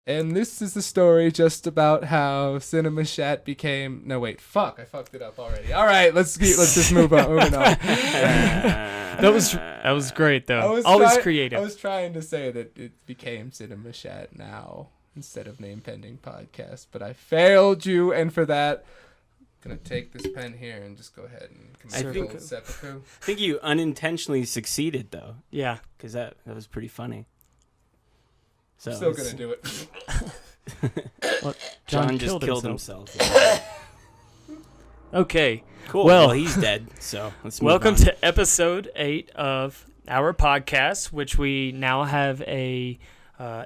And this is the story just about how Cinema Shat became. No, wait, fuck! I fucked it up already. All right, let's just move on. Moving on. That was great though. Creative. I was trying to say that it became Cinema Shat now instead of Name Pending Podcast, but I failed you, and for that, I'm gonna take this pen here and just go ahead and commit seppuku. I think you unintentionally succeeded though. Yeah, because that was pretty funny. So I'm still gonna do it. Well, John just killed himself. Okay. Cool. Well, he's dead. So let's move welcome on. to episode 8 of our podcast, which we now have a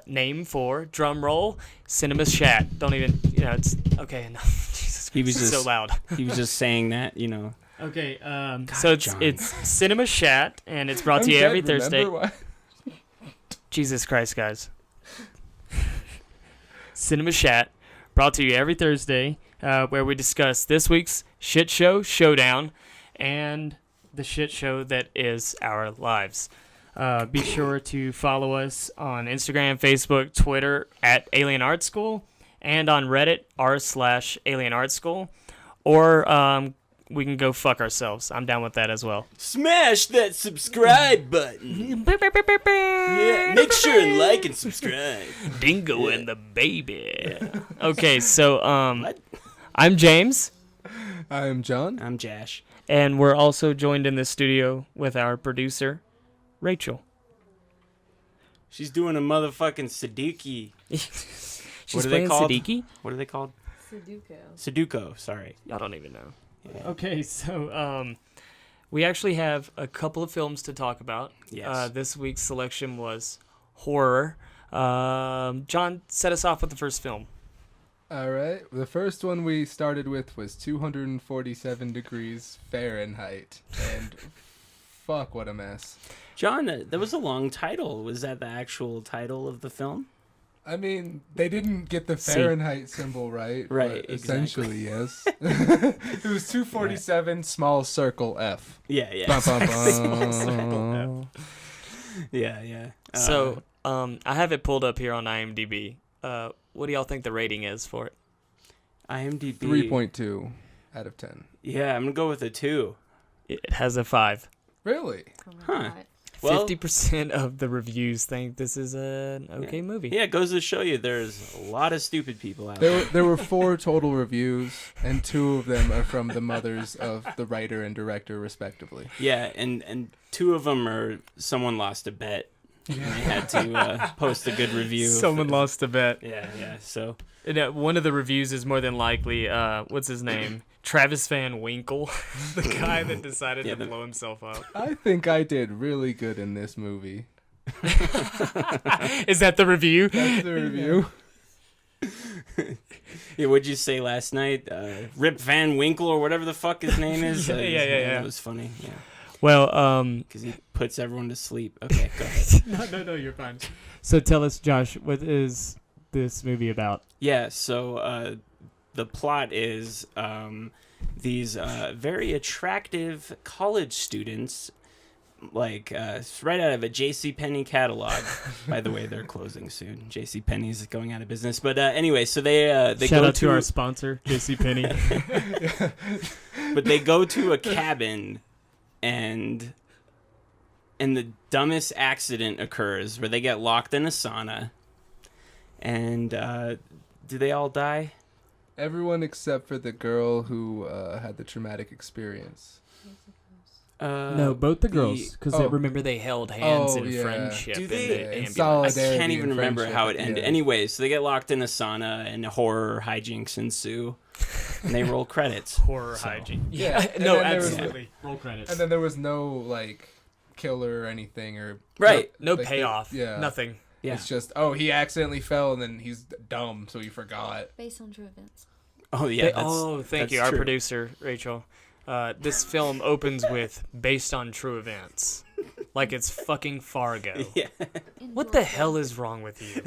name for. Drum roll. Cinema Shat. Don't even. It's okay. No, Jesus. He was just so loud. He was just saying that. Okay. God, so John. it's Cinema Shat, and it's brought to you every Thursday. Jesus Christ, guys. Cinema Shat, brought to you every Thursday, where we discuss this week's shit show showdown and the shit show that is our lives. Be sure to follow us on Instagram, Facebook, Twitter at alienartschool, and on Reddit r/alienartschool, or we can go fuck ourselves. I'm down with that as well. Smash that subscribe button. Yeah, make sure and like and subscribe. Dingo and the baby. Okay, so I'm James. I'm John. I'm Jash. And we're also joined in the studio with our producer, Rachel. She's doing a motherfucking Sudoku. She's playing Sudoku? What are they called? Sudoku, sorry. I don't even know. Yeah. Okay, so we actually have a couple of films to talk about. Yes. This week's selection was horror. John, set us off with the first film. All right. The first one we started with was 247 degrees Fahrenheit. And fuck, what a mess. John, that was a long title. Was that the actual title of the film? I mean, they didn't get the Fahrenheit symbol right. Right, But essentially, yes. It was 247 small circle F. Yeah. Bum, bum, bum. Small circle F. Yeah. So, I have it pulled up here on IMDb. What do y'all think the rating is for it? IMDb 3.2 out of 10. Yeah, I'm gonna go with a 2. It has a 5. Really? Huh. Well, 50% of the reviews think this is an okay movie. Yeah, it goes to show you there's a lot of stupid people out there. There were 4 total reviews, and 2 of them are from the mothers of the writer and director, respectively. Yeah, and 2 of them are someone lost a bet. And they had to post a good review. Someone lost a bet. Yeah. So one of the reviews is more than likely, what's his name? Travis Van Winkle, the guy that decided to blow himself up. I think I did really good in this movie. Is that the review? That's the review. Yeah, what'd you say last night? Rip Van Winkle or whatever the fuck his name is? Yeah. It was funny, yeah. Well, because he puts everyone to sleep. Okay, go ahead. No, you're fine. So tell us, Josh, what is this movie about? Yeah, so the plot is these very attractive college students, like right out of a JCPenney catalog. By the way, they're closing soon. JCPenney's going out of business. But anyway, so they shout go out to our sponsor, JCPenney. But they go to a cabin, and the dumbest accident occurs where they get locked in a sauna. And do they all die? Everyone except for the girl who had the traumatic experience. No, both the girls, because remember they held hands in friendship. Do in they? the ambulance. Solidarity I can't even remember how it ended. Yeah. Anyway, so they get locked in a sauna and horror hijinks ensue, and they roll credits. Horror hygiene. Yeah, And no, then there was- absolutely. Roll credits. And then there was no killer or anything or Right. No like, payoff. yeah. Nothing. Yeah. It's just he accidentally fell and then he's dumb, so he forgot. Based on true events. Oh yeah. Thank you, our producer Rachel. This film opens with "based on true events," like it's fucking Fargo. Yeah. What the hell is wrong with you?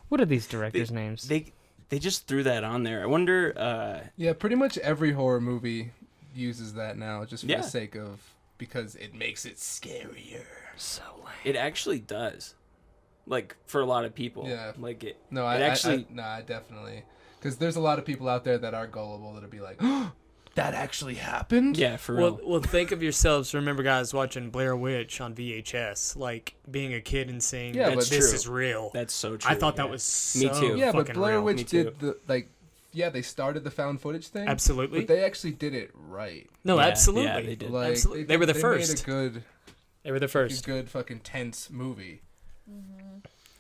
What are these directors' names? They just threw that on there. I wonder. Yeah, pretty much every horror movie uses that now, just for Yeah. the sake of because it makes it scarier. So lame. It actually does. like for a lot of people. Yeah. Like it. No, I definitely, because there's a lot of people out there that are gullible that'll be like, oh, that actually happened. Yeah, for real. Well, think of yourselves. Remember, guys, watching Blair Witch on VHS, like being a kid and saying, Yeah, that but this true. is real. That's so true. I thought that yeah. was so Me too. Yeah, but fucking Blair real. Witch Me too. did they started the found footage thing. Absolutely. But they actually did it right. No, Yeah, absolutely. yeah, they did. Like, Absolutely. They were the first. Made a good, They were the first. good fucking tense movie.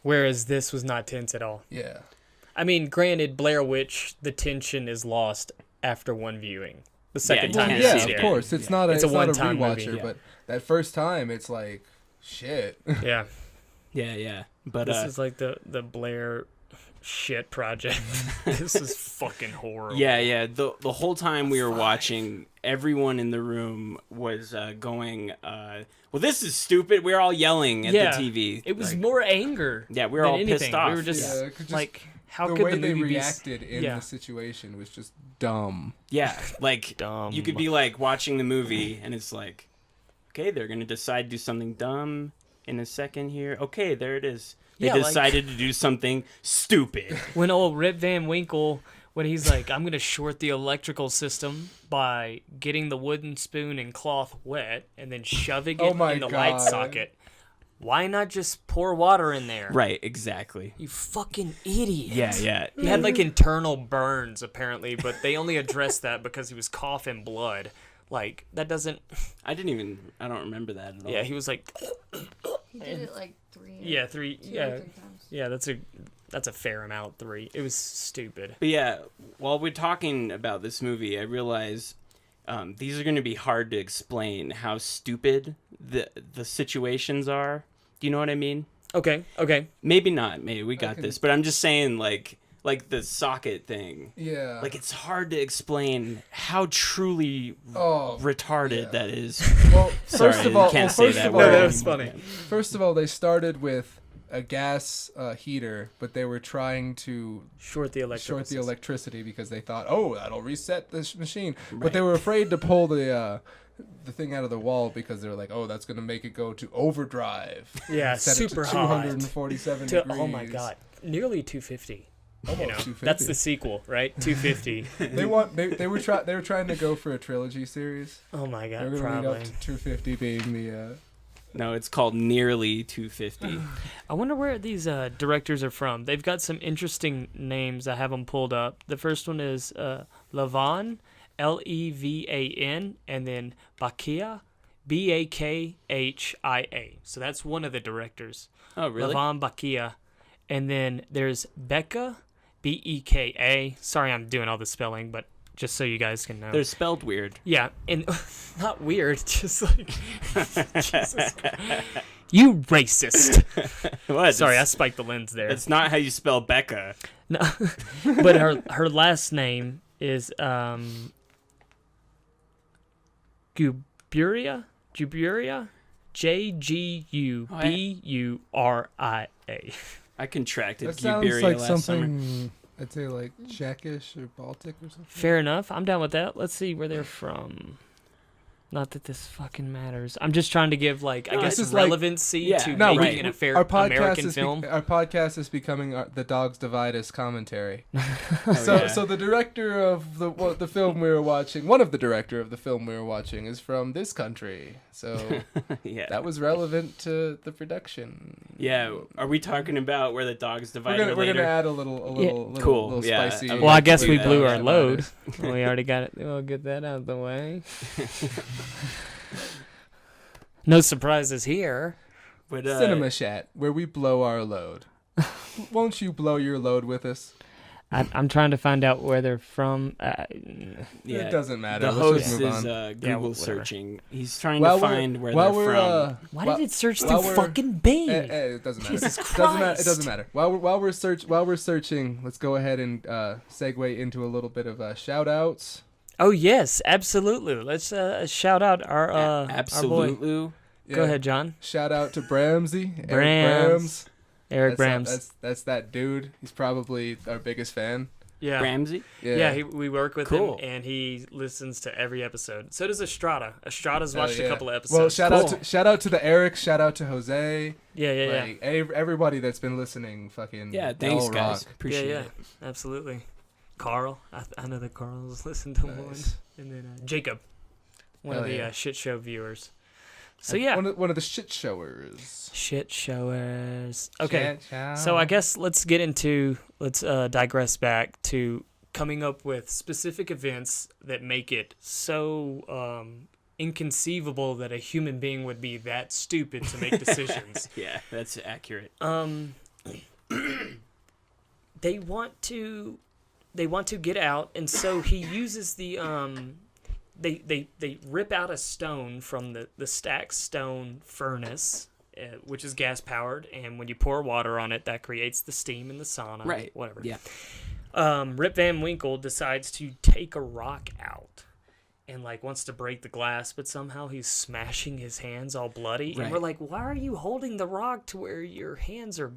Whereas this was not tense at all. Yeah. I mean, granted, Blair Witch, the tension is lost after one viewing. The second you time can't you see see it. of course. It's not a It's a not one-time rewatcher, movie, yeah. but that first time it's like shit. Yeah. Yeah. But This is like the Blair shit project. This is fucking horrible. yeah. The whole time we were watching, everyone in the room was going, well, this is stupid. We were all yelling at Yeah. the TV. It was Like, more anger. yeah, we were than all anything. pissed off. We were just, Yeah, 'cause just like, how the could way the they movie reacted in yeah. the situation was just dumb. Yeah, like Dumb. you could be like watching the movie and it's like, okay, they're gonna decide to do something dumb in a second here. Okay, there it is. They Yeah, like- decided to do something stupid. When old Rip Van Winkle, when he's like, I'm going to short the electrical system by getting the wooden spoon and cloth wet and then shoving it Oh my in the light God. socket. Why not just pour water in there? Right, exactly. You fucking idiot. Yeah. He had like internal burns apparently, but they only addressed that because he was coughing blood. Like, that doesn't. I don't remember that at all. Yeah, he was like. He did it like three. Yeah, three. Two Yeah. or three times. Yeah, that's a fair amount. 3. It was stupid. But yeah, while we're talking about this movie, I realize these are going to be hard to explain how stupid the situations are. Do you know what I mean? Okay. Maybe not. Maybe we got Okay. this. But I'm just saying, like the socket thing. Yeah. Like, it's hard to explain how truly oh, retarded yeah. that is. well, Sorry, first of all, you can't say first that of word. all, No, that was funny. First of all, they started with a gas heater, but they were trying to Short the electricity. electricity because they thought, oh, that'll reset this machine. Right. But they were afraid to pull the thing out of the wall because they were like, oh, that's gonna make it go to overdrive. Yeah, Set it to super hot. 247 degrees. Oh my god, nearly 250. Almost You know, 250. that's the sequel, right? 250. They were trying to go for a trilogy series. Oh my They god, were gonna lead probably. up to 250 being the. No, it's called Nearly 250. I wonder where these directors are from. They've got some interesting names. I have them pulled up. The first one is Levan, Levan, and then Bakia, Bakhia. So that's one of the directors. Oh, really? Levan Bakia. And then there's Becca, Beka. Sorry, I'm doing all the spelling, but just so you guys can know. They're spelled weird. Yeah, and not weird, just like Jesus Christ. You racist. What? Sorry, I spiked the lens there. That's not how you spell Becca. No, but her last name is Guburia, Jguburia. I contracted That sounds Guberia like last something. I'd say like Czechish or Baltic or something. Fair enough. I'm down with that. Let's see where they're from. Not that this fucking matters. I'm just trying to give, like, I No, guess this is like- relevancy yeah. to No, making it a fair our podcast American is film. our podcast is becoming the Dogs Divide Us commentary. Oh, So, yeah. so the director of the film we were watching, one of the director of the film we were watching, is from this country. So yeah. that was relevant to the production. Yeah. Are we talking about where the dogs divide We're later? gonna add a little Cool. little Yeah, spicy. I would Well, I like to guess do we that. blew our Yeah, load. We already got it. We'll get that out of the way. No surprises here. But, Cinema Shat, where we blow our load. Won't you blow your load with us? I'm trying to find out where they're from. yeah, It doesn't matter. the Let's host just is move on. Google whatever. searching. He's trying While to we're- find where while they're we're, from. Why while- did it search while through we're- fucking Bing? It doesn't matter. Jesus It doesn't matter. It Christ. doesn't matter. While we're searching, let's go ahead and segue into a little bit of shout outs. Oh yes, absolutely. Let's shout out our our boy. Absolutely. Go ahead, John. Shout out to Bramsy. Brams. Eric That's Brams. that's that dude. He's probably our biggest fan. Yeah. Ramsey? Yeah, we work with Cool. him, and he listens to every episode. So does Estrada. Estrada's watched a couple of Well, episodes. shout out to the Eric, shout out to Jose. Yeah. Like, everybody that's been listening, fucking. Yeah, thanks, y'all guys. rock. Appreciate yeah, it. absolutely. Carl, I know that Carl's listened to one, Nice. and then Jacob, one Hell of the yeah. shit show viewers. So yeah, One of the shit showers. shit showers. Okay, Shit show. so I guess let's digress back to coming up with specific events that make it so inconceivable that a human being would be that stupid to make decisions. Yeah, that's accurate. They want to get out, and so he uses the they rip out a stone from the stacked stone furnace, which is gas powered, and when you pour water on it, that creates the steam in the sauna. Right. Whatever. Yeah. Rip Van Winkle decides to take a rock out and like wants to break the glass, but somehow he's smashing his hands all bloody. Right. And we're like, why are you holding the rock to where your hands are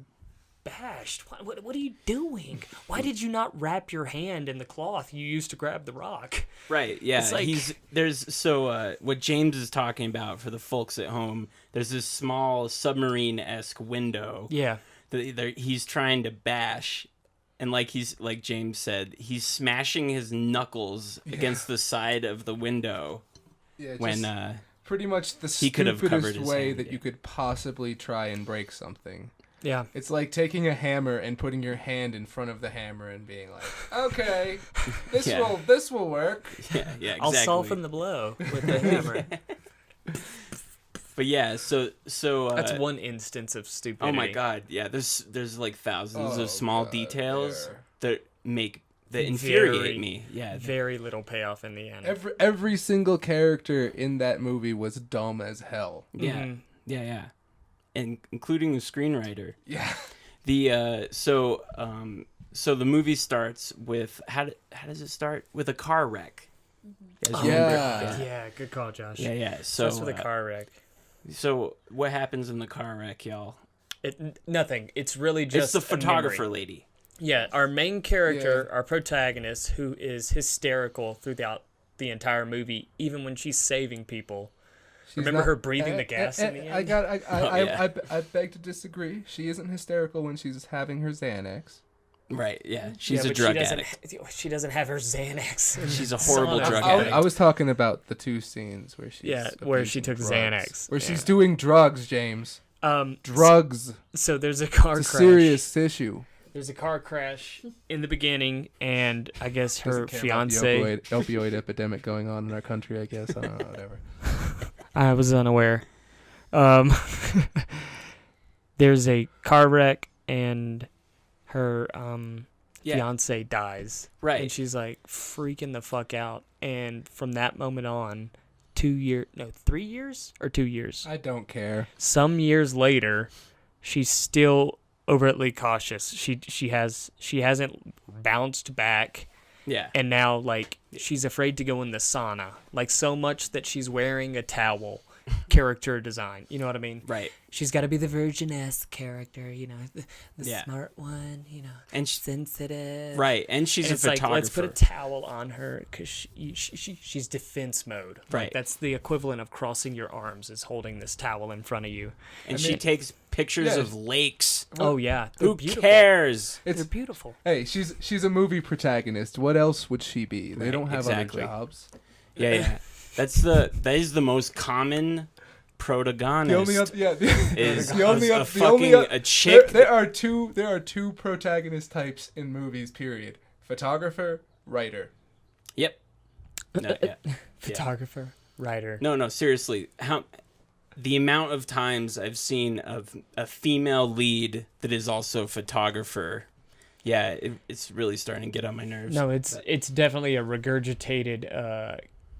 bashed? What are you doing? Why did you not wrap your hand in the cloth you used to grab the rock? Right, yeah. It's like- What James is talking about for the folks at home, there's this small submarine-esque window Yeah. that he's trying to bash, and like James said, he's smashing his knuckles against the side of the window Yeah, when just pretty much the he could have covered stupidest his way hand, that yeah. you could possibly try and break something. Yeah. It's like taking a hammer and putting your hand in front of the hammer and being like, "Okay, this Yeah. will work." yeah, exactly. I'll soften the blow with the hammer. But yeah, so That's one instance of stupidity. oh my god, yeah. There's like thousands Oh, of small God, details there. that infuriate Very- me. Yeah, Very little payoff in the end. Every single character in that movie was dumb as hell. yeah, Mhm. yeah, and including the screenwriter. Yeah. The so the movie starts with how does it start? With a car wreck. You guys remember? Yeah, good call, Josh. Yeah. So So with a car wreck. so what happens in the car wreck, y'all? Nothing. It's really just It's the a photographer memory. lady. Yeah, our main character, our protagonist, who is hysterical throughout the entire movie, even when she's saving people. Remember her breathing the gas in the end? I beg to disagree. She isn't hysterical when she's having her Xanax. Right. Yeah. She's Yeah, a but drug she doesn't addict. She doesn't have her Xanax. in She's the a horrible sauna. drug I addict. was talking about the two scenes where she's where she abusing took drugs. Xanax. Where Yeah. she's doing drugs, James. Drugs. So there's a car It's a crash. serious issue. There's a car crash in the beginning, and I guess her Doesn't care about the fiance. opioid epidemic going on in our country, I guess. I don't know, whatever. I was unaware. There's a car wreck, and her fiance dies. Right. And she's like freaking the fuck out. And from that moment on, 3 years or 2 years. I don't care. Some years later, she's still overtly cautious. She hasn't bounced back. Yeah. And now, like, she's afraid to go in the sauna. Like, so much that she's wearing a towel. Character design. You know what I mean? Right. She's got to be the virgin-esque character, you know, the Yeah. smart one, you know, And sensitive. right. And she's And a it's like, photographer. let's put a towel on her because she's defense mode. Like, Right. that's the equivalent of crossing your arms is holding this towel in front of you. and I she mean- takes pictures Yeah. of lakes. Oh, yeah. They're Who beautiful. cares? They're beautiful. Hey, she's a movie protagonist. What else would she be? They Right, don't have exactly. other jobs. Yeah. That is the most common protagonist. The only other, is the only a oth- the fucking only oth- a chick. There are two protagonist types in movies. Period. Photographer, writer. Yep. No, yeah. Photographer, writer. No, seriously. The amount of times I've seen of a female lead that is also a photographer, yeah, it's really starting to get on my nerves. No, it's But, definitely a regurgitated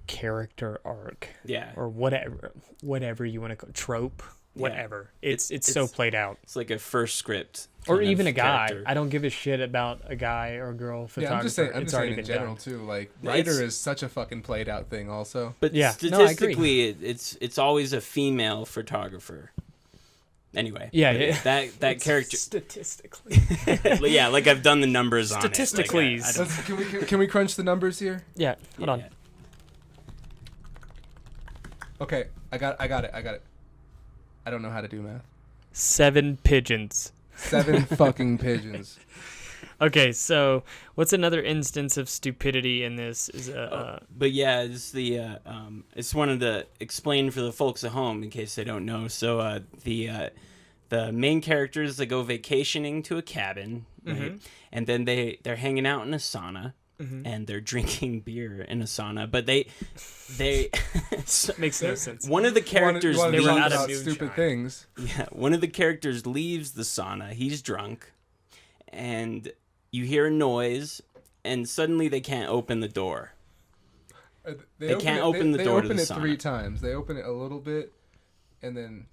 character arc. yeah, Or whatever you want to call trope, whatever. It's so played out. it's like a first script, Or kind of even a guy. character. I don't give a shit about a guy or girl photographer. Yeah, I'm just saying. I'm it's just already saying in been general done. too. Like It's- writer is such a fucking played out thing. Also, But Yeah, no, I agree. statistically, it's always a female photographer. Anyway. Yeah. That character. Statistically. Yeah, like I've done the numbers on it. Statistically. Can we crunch the numbers here? Yeah. Hold on. Yeah. Okay, I got it. I don't know how to do math. 7 pigeons. 7 fucking pigeons. Okay, so what's another instance of stupidity in this? But yeah, it's it's one of the explain for the folks at home in case they don't know. So the main characters, they go vacationing to a cabin, right? And then they're hanging out in a sauna. And they're drinking beer in a sauna, but they makes no sense. One of the characters they were out of about moonshine. stupid things. Yeah, one of the characters leaves the sauna. He's drunk, and you hear a noise, and suddenly they can't open the door. They can't open the door to the sauna. They open it 3 times. They open it a little bit, and then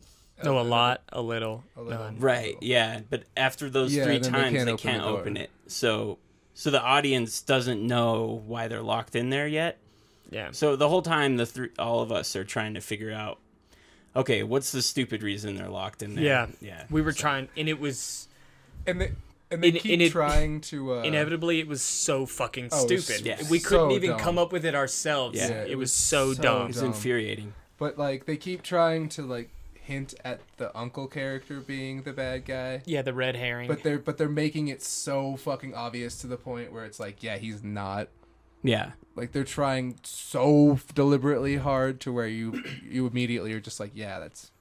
No, a lot, a little. little. Right? Yeah, but after those 3 times, they can't open it. So the audience doesn't know why they're locked in there yet. Yeah. So the whole time, all of us are trying to figure out, okay, what's the stupid reason they're locked in there? Yeah. Yeah. We were trying, and it was. And they keep trying to. Inevitably, it was so fucking stupid. Yeah. We couldn't So even dumb. come up with it ourselves. Yeah. It was so so dumb. It's dumb. infuriating. But like they keep trying to like hint at the uncle character being the bad guy. Yeah, the red herring. But they're making it so fucking obvious to the point where it's like, yeah, he's not. Yeah. Like they're trying so deliberately hard to where you immediately are just like, yeah, that's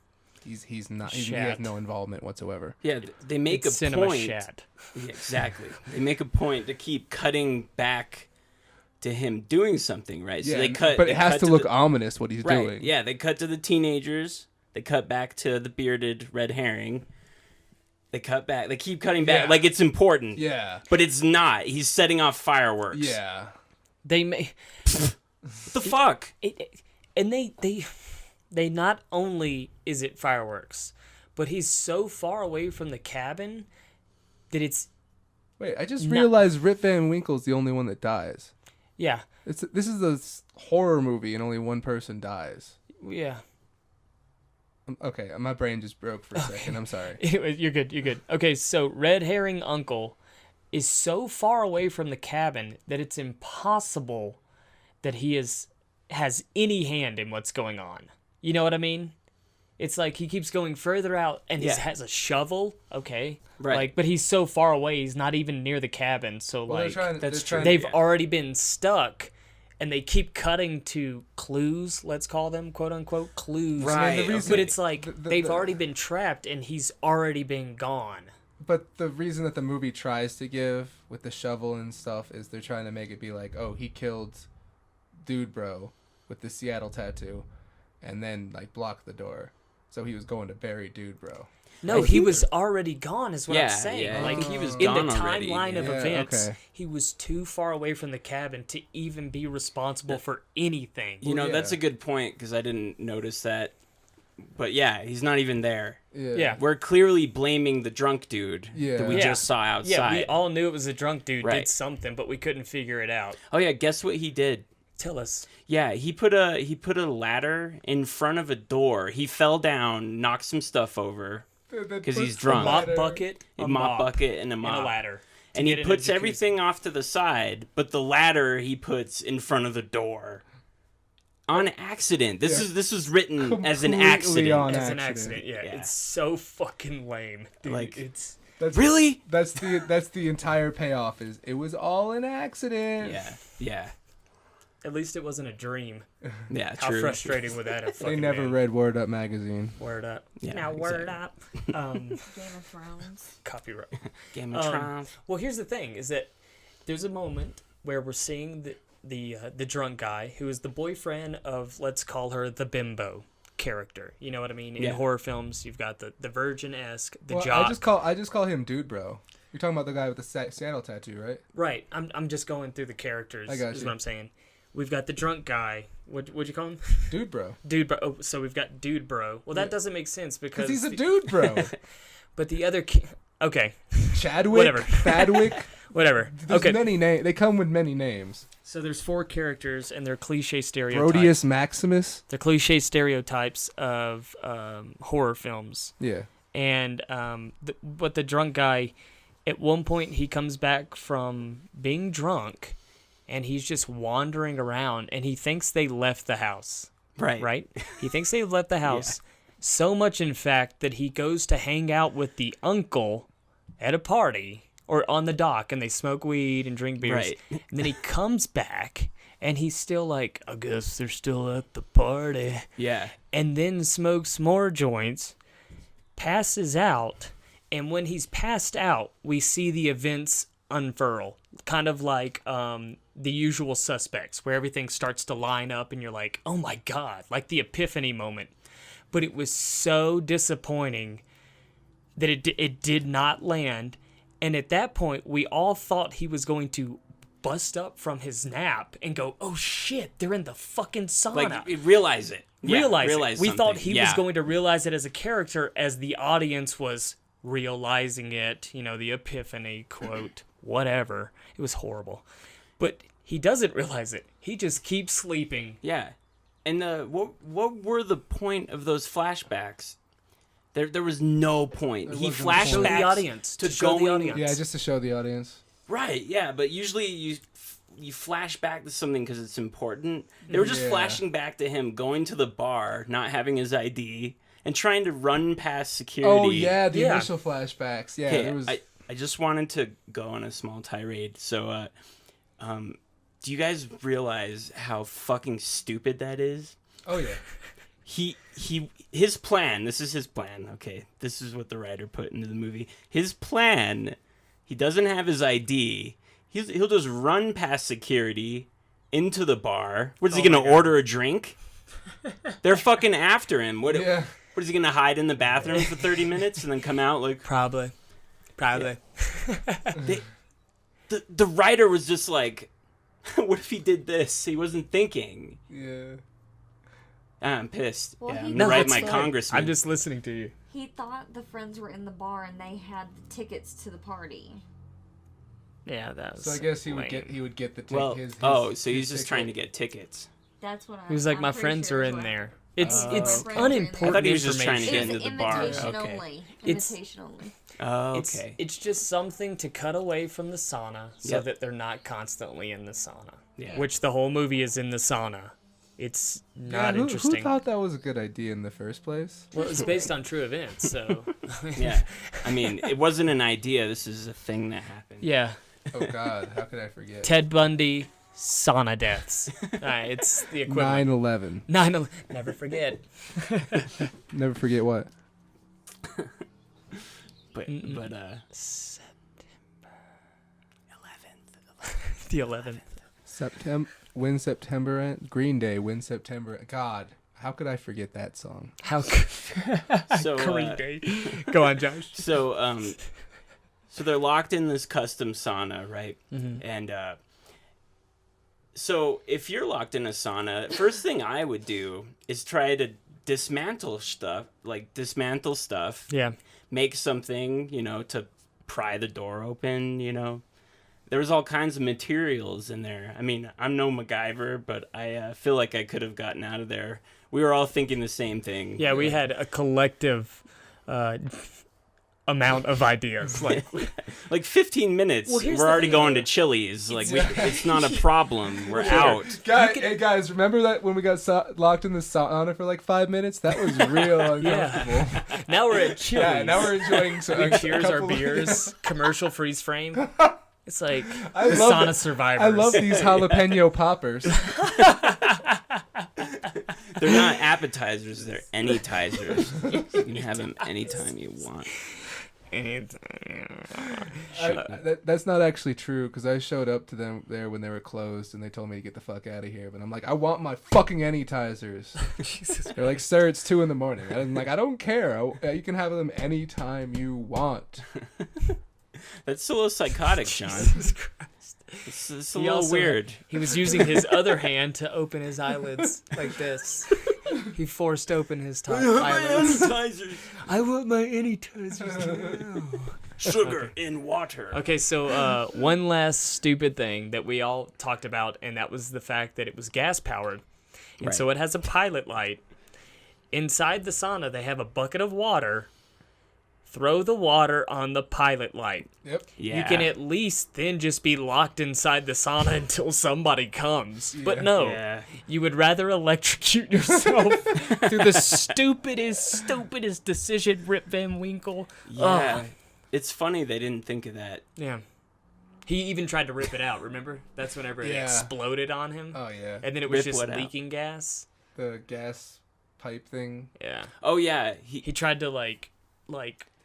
he's not. He has no involvement whatsoever. Yeah, they make it's a cinema point. Shat. Yeah, exactly. They make a point to keep cutting back to him doing something, right? So Yeah, they cut. but they it has cut to look ominous what he's right. doing. Yeah, they cut to the teenagers. They cut back to the bearded red herring. They cut back. They keep cutting back like it's important. Yeah. But it's not. He's setting off fireworks. Yeah. They may. What the fuck? And they not only is it fireworks, but he's so far away from the cabin that it's. Wait, I just realized Rip Van Winkle's the only one that dies. Yeah. This is a horror movie and only one person dies. Yeah. Okay, my brain just broke for a second. I'm sorry. You're good. Okay, so red herring uncle is so far away from the cabin that it's impossible that he has any hand in what's going on. You know what I mean? It's like he keeps going further out and he has a shovel. Okay. Right. Like, but he's so far away, he's not even near the cabin. So Well, that's true. they've already been stuck. And they keep cutting to clues, let's call them, quote unquote, clues. Right. I mean, the reason- But it's like they've already been trapped and he's already been gone. But the reason that the movie tries to give with the shovel and stuff is they're trying to make it be like, oh, he killed Dude Bro with the Seattle tattoo and then like blocked the door. So he was going to bury Dude Bro. No, he was already gone, is what I'm saying. Yeah, like he was in gone the already. timeline of Yeah, events, okay. he was too far away from the cabin to even be responsible for anything. You know, yeah. that's a good point because I didn't notice that. But yeah, he's not even there. Yeah. We're clearly blaming the drunk dude that we Yeah. just saw outside. Yeah, we all knew it was a drunk dude Right. did something, but we couldn't figure it out. Oh yeah, guess what he did? Tell us. Yeah, he put a ladder in front of a door. He fell down, knocked some stuff over. Because he's drunk. A mop bucket, A mop bucket and a and mop. a ladder. And he get in a puts jacuzzi. everything off to the side, but the ladder he puts in front of the door. On accident. This was written as an Completely accident. on As an accident. accident, yeah. Yeah. It's so fucking lame. Dude, Like- it's Really? That's the entire payoff is it was all an accident. Yeah. at least it wasn't a dream. Yeah, How true. frustrating would that have They fucking never been? read Word Up magazine. Word up. Yeah, Now word up. Game of Thrones. Copyright. Game of Thrones. Well, here's the thing: is that there's a moment where we're seeing the drunk guy who is the boyfriend of, let's call her the bimbo character. You know what I mean? In Yeah. horror films, you've got the virgin-esque, the Well, jock. I just call him Dude Bro. You're talking about the guy with the Seattle tattoo, right? Right. I'm just going through the characters. I got is you. what I'm saying. We've got the drunk guy. What'd you call him? Dude Bro. Dude bro. Oh, so we've got dude bro. Well, that Yeah. doesn't make sense Because because he's a dude bro. But the other okay, Chadwick, Whatever. Thadwick. whatever. There's Okay. many names. They come with many names. So there's 4 characters and they're cliche stereotypes. Proteus Maximus. They're cliche stereotypes of horror films. Yeah. And but the drunk guy, at one point, he comes back from being drunk, and he's just wandering around, and he thinks they left the house. Right? He thinks they left the house. Yeah. So much, in fact, that he goes to hang out with the uncle at a party or on the dock, and they smoke weed and drink beers. Right. And then he comes back, and he's still like, I guess they're still at the party. Yeah. And then smokes more joints, passes out, and when he's passed out, we see the events unfurl. Kind of like The Usual Suspects, where everything starts to line up, and you're like, oh my God, like the epiphany moment. But it was so disappointing that it did not land. And at that point, we all thought he was going to bust up from his nap and go, oh shit, they're in the fucking sauna. Like, realize it. Realize it. We something. thought he was going to realize it as a character, as the audience was realizing it, the epiphany, quote, whatever. It was horrible. But he doesn't realize it. He just keeps sleeping. Yeah. And what were the point of those flashbacks? There was no point. He flashed back the audience to show going, the audience. Yeah, just to show the audience. Right, yeah, but usually you flash back to something because it's important. They were just flashing back to him going to the bar, not having his ID, and trying to run past security. Oh, yeah, the initial flashbacks. Yeah, Okay, there was... I just wanted to go on a small tirade. So, do you guys realize how fucking stupid that is? Oh, yeah. His plan, this is his plan, okay? This is what the writer put into the movie. His plan, he doesn't have his ID. He'll just run past security into the bar. What is he going to order a drink? They're fucking after him. What is he going to hide in the bathroom for 30 minutes and then come out like... Probably. Yeah. The writer was just like, what if he did this? He wasn't thinking. Yeah. I'm pissed. Well, I'm gonna write my congressman. I'm just listening to you. He thought the friends were in the bar and they had the tickets to the party. Yeah, that's. So I guess he would get the ticket. So he's just trying to get tickets. That's what He was like, my friends are in there. It's unimportant. I thought he was just trying to get into the bar. Invitation Okay. only. Invitation only. Oh, okay. It's just something to cut away from the sauna so that they're not constantly in the sauna. Yeah. Which the whole movie is in the sauna. It's not interesting. Who thought that was a good idea in the first place? Well, it's based on true events, so. Yeah. I mean, it wasn't an idea. This is a thing that happened. Yeah. Oh, God. How could I forget? Ted Bundy, sauna deaths. It's the equivalent. 9/11. 9/11. Never forget. Never forget what? But September 11th. The 11th. When September ends. Green Day, When September. God, how could I forget that song? so Green Day. Go on, Josh. So they're locked in this custom sauna, right? Mm-hmm. And so if you're locked in a sauna, first thing I would do is try to dismantle stuff. Yeah. Make something, to pry the door open, There was all kinds of materials in there. I mean, I'm no MacGyver, but I feel like I could have gotten out of there. We were all thinking the same thing. Yeah, we had a collective amount of ideas. Like 15 minutes, we're already going to Chili's. It's not a problem. We're out. Hey guys, remember that when we got locked in the sauna for like 5 minutes? That was real uncomfortable. Now we're at Chili's. Yeah, now we're enjoying we cheers our beers. Commercial freeze frame. It's like sauna survivors. I love these jalapeno poppers. They're not appetizers, they're anytizers. You can have them anytime you want. That's not actually true, because I showed up to them there when they were closed and they told me to get the fuck out of here. But I'm like, I want my fucking anytizers. They're like, sir, it's 2 a.m. I'm like, I don't care. You can have them anytime you want. That's a little psychotic, Sean. Jesus Christ. It's a little weird. He was using his other hand to open his eyelids like this. He forced open his top eyelids. I want my anytizers now. Sugar in water. Okay, so one last stupid thing that we all talked about, and that was the fact that it was gas powered. And so it has a pilot light. Inside the sauna, they have a bucket of water, throw the water on the pilot light. Yep. Yeah. You can at least then just be locked inside the sauna until somebody comes. But no, Yeah. you would rather electrocute yourself through the stupidest decision, Rip Van Winkle. Yeah. Ugh. It's funny they didn't think of that. Yeah. He even tried to rip it out, remember? That's whenever it Yeah. exploded on him. Oh yeah. And then it was Rip just what out? leaking gas. The gas pipe thing. Yeah. Oh yeah. He tried to like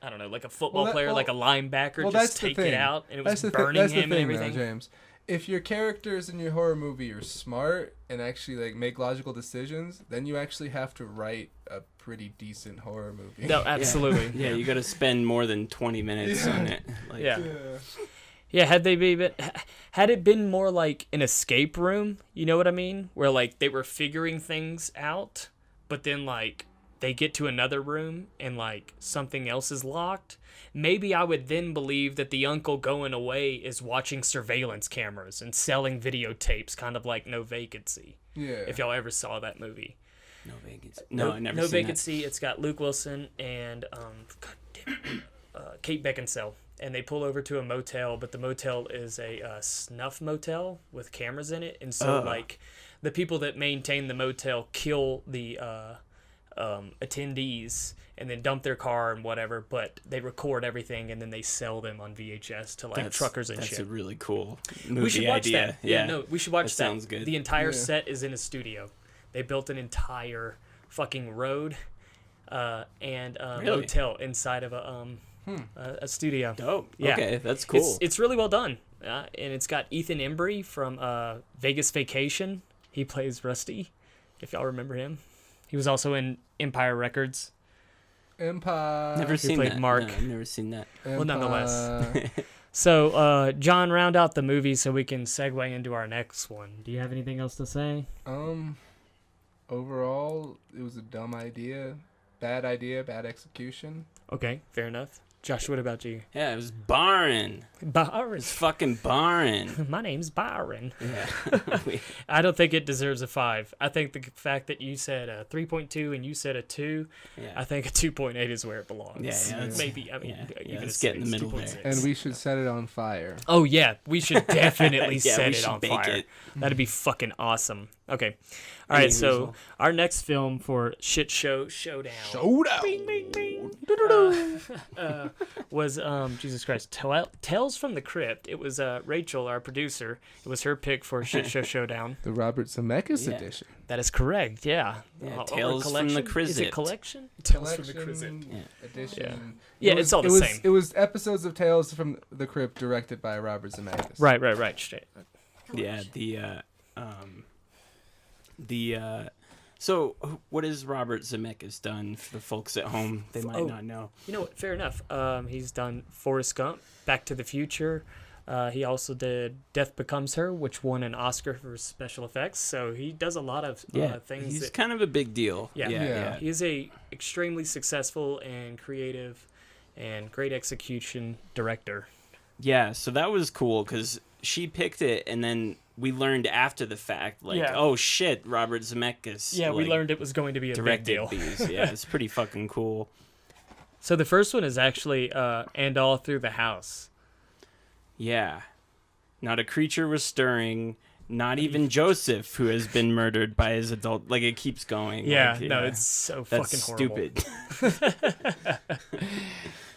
I don't know, like a football Well, player, like a linebacker, well, that's just the take it thing. out, and it That's was the burning that's the him thing, and everything. though, James. If your characters in your horror movie are smart and actually like make logical decisions, then you actually have to write a pretty decent horror movie. No, absolutely. Yeah, you got to spend more than 20 minutes Yeah. on it. Like, Yeah. Yeah, had it been more like an escape room, you know what I mean? Where like they were figuring things out, but then like they get to another room and like something else is locked. Maybe I would then believe that the uncle going away is watching surveillance cameras and selling videotapes, kind of like No Vacancy. Yeah. If y'all ever saw that movie. No Vacancy. No, I never No seen Vacancy. It's got Luke Wilson and Kate Beckinsale, and they pull over to a motel, but the motel is a snuff motel with cameras in it, and so like the people that maintain the motel kill the attendees and then dump their car and whatever, but they record everything and then they sell them on VHS to like truckers and that's shit. a really cool movie We should watch idea. that. Yeah, no, we should watch that. Sounds good. The entire Yeah. set is in a studio. They built an entire fucking road and Really? motel inside of a studio. Dope. Yeah. Okay, that's cool. It's really well done. And it's got Ethan Embry from Vegas Vacation. He plays Rusty, if y'all remember him. He was also in Empire Records. Empire. Never seen played that. Mark. No, I've never seen that. Empire. Well, nonetheless. So, John, round out the movie so we can segue into our next one. Do you have anything else to say? Overall, it was a dumb idea, bad execution. Okay, fair enough. Josh, what about you? Yeah, it was Byron. Byron. It's fucking Byron. My name's Byron. Yeah. I don't think it deserves a 5. I think the fact that you said a 3.2 and you said a 2, Yeah. I think a 2.8 is where it belongs. Yeah, that's- Maybe, I mean, yeah, even let's a get in the 6, middle there. 2.6. And we should set it on fire. Oh, yeah, we should definitely Yeah, set we it should on bake fire. it. That'd be fucking awesome. Okay. All right, so Anywho. our next film for Shit Show Showdown. Showdown. Bing, bing, bing. Was Jesus Christ, Tales from the Crypt. It was Rachel, our producer. It was her pick for Shit Show Showdown. The Robert Zemeckis Yeah. edition. That is correct. Yeah. Yeah, Or Tales from the collection? Is it Crypt. collection? Tales from the Collection, Crypt. edition. Yeah, It it's all the it was, same. It was episodes of Tales from the Crypt directed by Robert Zemeckis. Right. Straight. Yeah, so what has Robert Zemeckis done for the folks at home? They might not know. You know what? Fair enough. He's done Forrest Gump, Back to the Future. He also did Death Becomes Her, which won an Oscar for special effects. So he does a lot of things. He's that, kind of a big deal. Yeah. He is a extremely successful and creative and great execution director. Yeah, so that was cool because she picked it, and then we learned after the fact, like, Yeah. oh shit, Robert Zemeckis. Yeah, we like, learned it was going to be a big directed deal. these. Yeah, it's pretty fucking cool. So the first one is actually And All Through the House. Yeah. Not a creature was stirring. Not even Joseph, who has been murdered by his adult. Like, it keeps going. Yeah, like, no, it's so that's fucking horrible. stupid.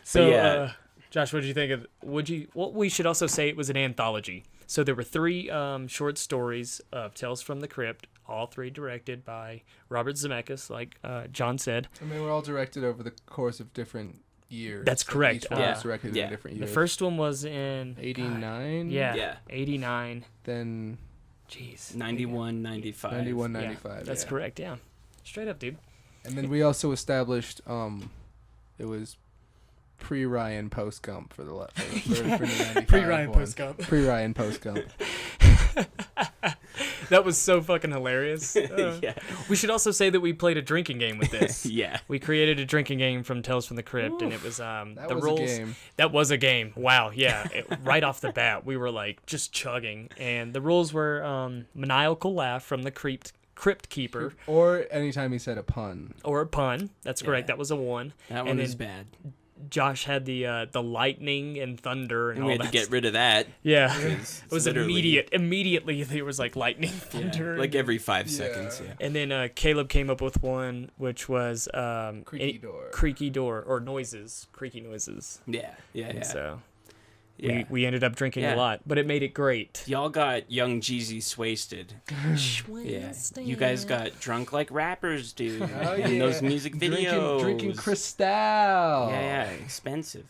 So, yeah. Josh, what did you think of? Well, we should also say it was an anthology. So there were 3 short stories of Tales from the Crypt, all 3 directed by Robert Zemeckis, like John said. And they were all directed over the course of different years. That's correct. Each one Yeah. was directed Yeah. in different The years. first one was in 89. Yeah, Yeah. 89. Then Jeez. 91, 95. 91, Yeah, 95. that's yeah. correct. Yeah, straight up, dude. And then we also established it was pre-Ryan post Gump for the left. For the 95 Pre-Ryan one. post-Gump. Pre-Ryan post Gump. That was so fucking hilarious. Yeah. We should also say that we played a drinking game with this. Yeah. We created a drinking game from Tales from the Crypt, and it was That the was rules. a game. That was a game. Wow, yeah. Right off the bat, we were like just chugging, and the rules were maniacal laugh from the crypt keeper, Or anytime he said a pun. or a pun. That's correct. Yeah. That was a 1. That And one then is bad. Josh had the lightning and thunder and all we had that. to get rid of that. Yeah, It it was immediate. Immediately there was like lightning, thunder, like every 5 seconds. Yeah. And then Caleb came up with one, which was creaky door or noises, creaky noises. Yeah. And so Yeah. we ended up drinking a lot, but it made it great. Y'all got young Jeezy swasted. Yeah. You guys got drunk like rappers do in those music videos. Drinking Cristal. Yeah, expensive.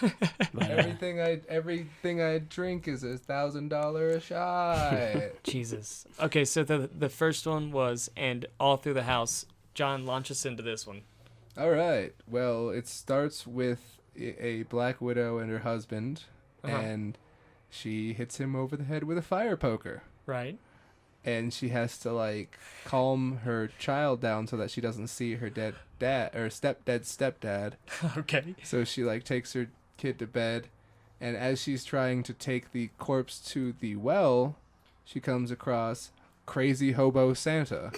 But, Everything I drink is $1,000 a shot. Jesus. Okay, so the first one was, and all through the house. John, launch us into this one. All right. Well, it starts with a Black Widow and her husband, and she hits him over the head with a fire poker. Right. And she has to like calm her child down so that she doesn't see her dead dad or stepdad. Okay. So she like takes her kid to bed, and as she's trying to take the corpse to the well, she comes across crazy hobo Santa.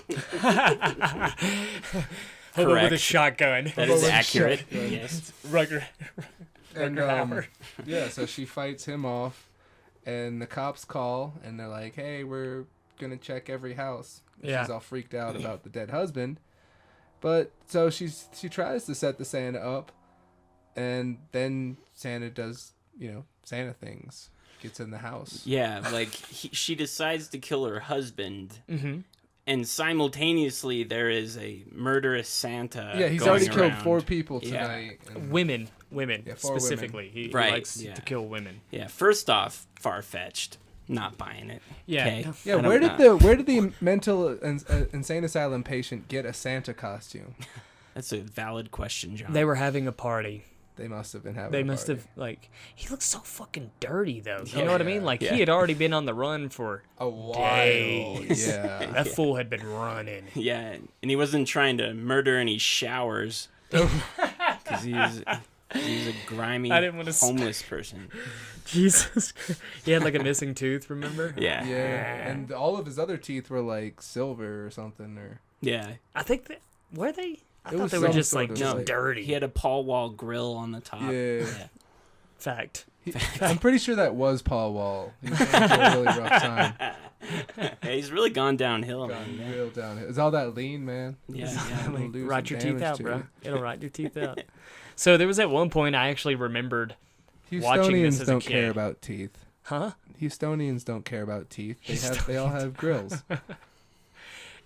Hobo with a shotgun. that is accurate. Yes. Rucker Hauer. Yeah, so she fights him off, and the cops call, and they're like, "Hey, we're gonna check every house." Yeah. She's all freaked out about the dead husband, but so she tries to set the Santa up, and then Santa does Santa things, gets in the house. Yeah, like she decides to kill her husband. Mm-hmm. And simultaneously, there is a murderous Santa. Yeah, he's going already killed around. 4 people tonight. and- Women Yeah, 4 specifically. He Right, likes yeah. to kill women. Yeah, first off, far-fetched. Not buying it. Yeah. Okay? Yeah, I where don't did the mental insane asylum patient get a Santa costume? That's a valid question, John. They were having a party. They must have been having. They a must party. have, like, he looks so fucking dirty, though. You Yeah. know what I mean? Like, Yeah. he had already been on the run for a while. days. Yeah. That fool had been running. Yeah, and he wasn't trying to murder any showers. Because he's a grimy, I didn't wanna homeless person. Jesus Christ. He had, like, a missing tooth, remember? Yeah. Yeah, and all of his other teeth were like silver or something, or Yeah. I think that, were they? I It thought was they were some just, sort like, of, just like- dirty. He had a Paul Wall grill on the top. yeah. Fact. I'm pretty sure that was Paul Wall. He was going through a really rough time. Yeah, he's really gone downhill, Gone man. real downhill. It's all that lean, man. Yeah, It'll do Rot some your teeth damage out, to bro. you. It'll rot your teeth out. So there was at one point I actually remembered, watching this Houstonians as a don't kid. care about teeth. huh? Houstonians don't care about teeth. They all have grills.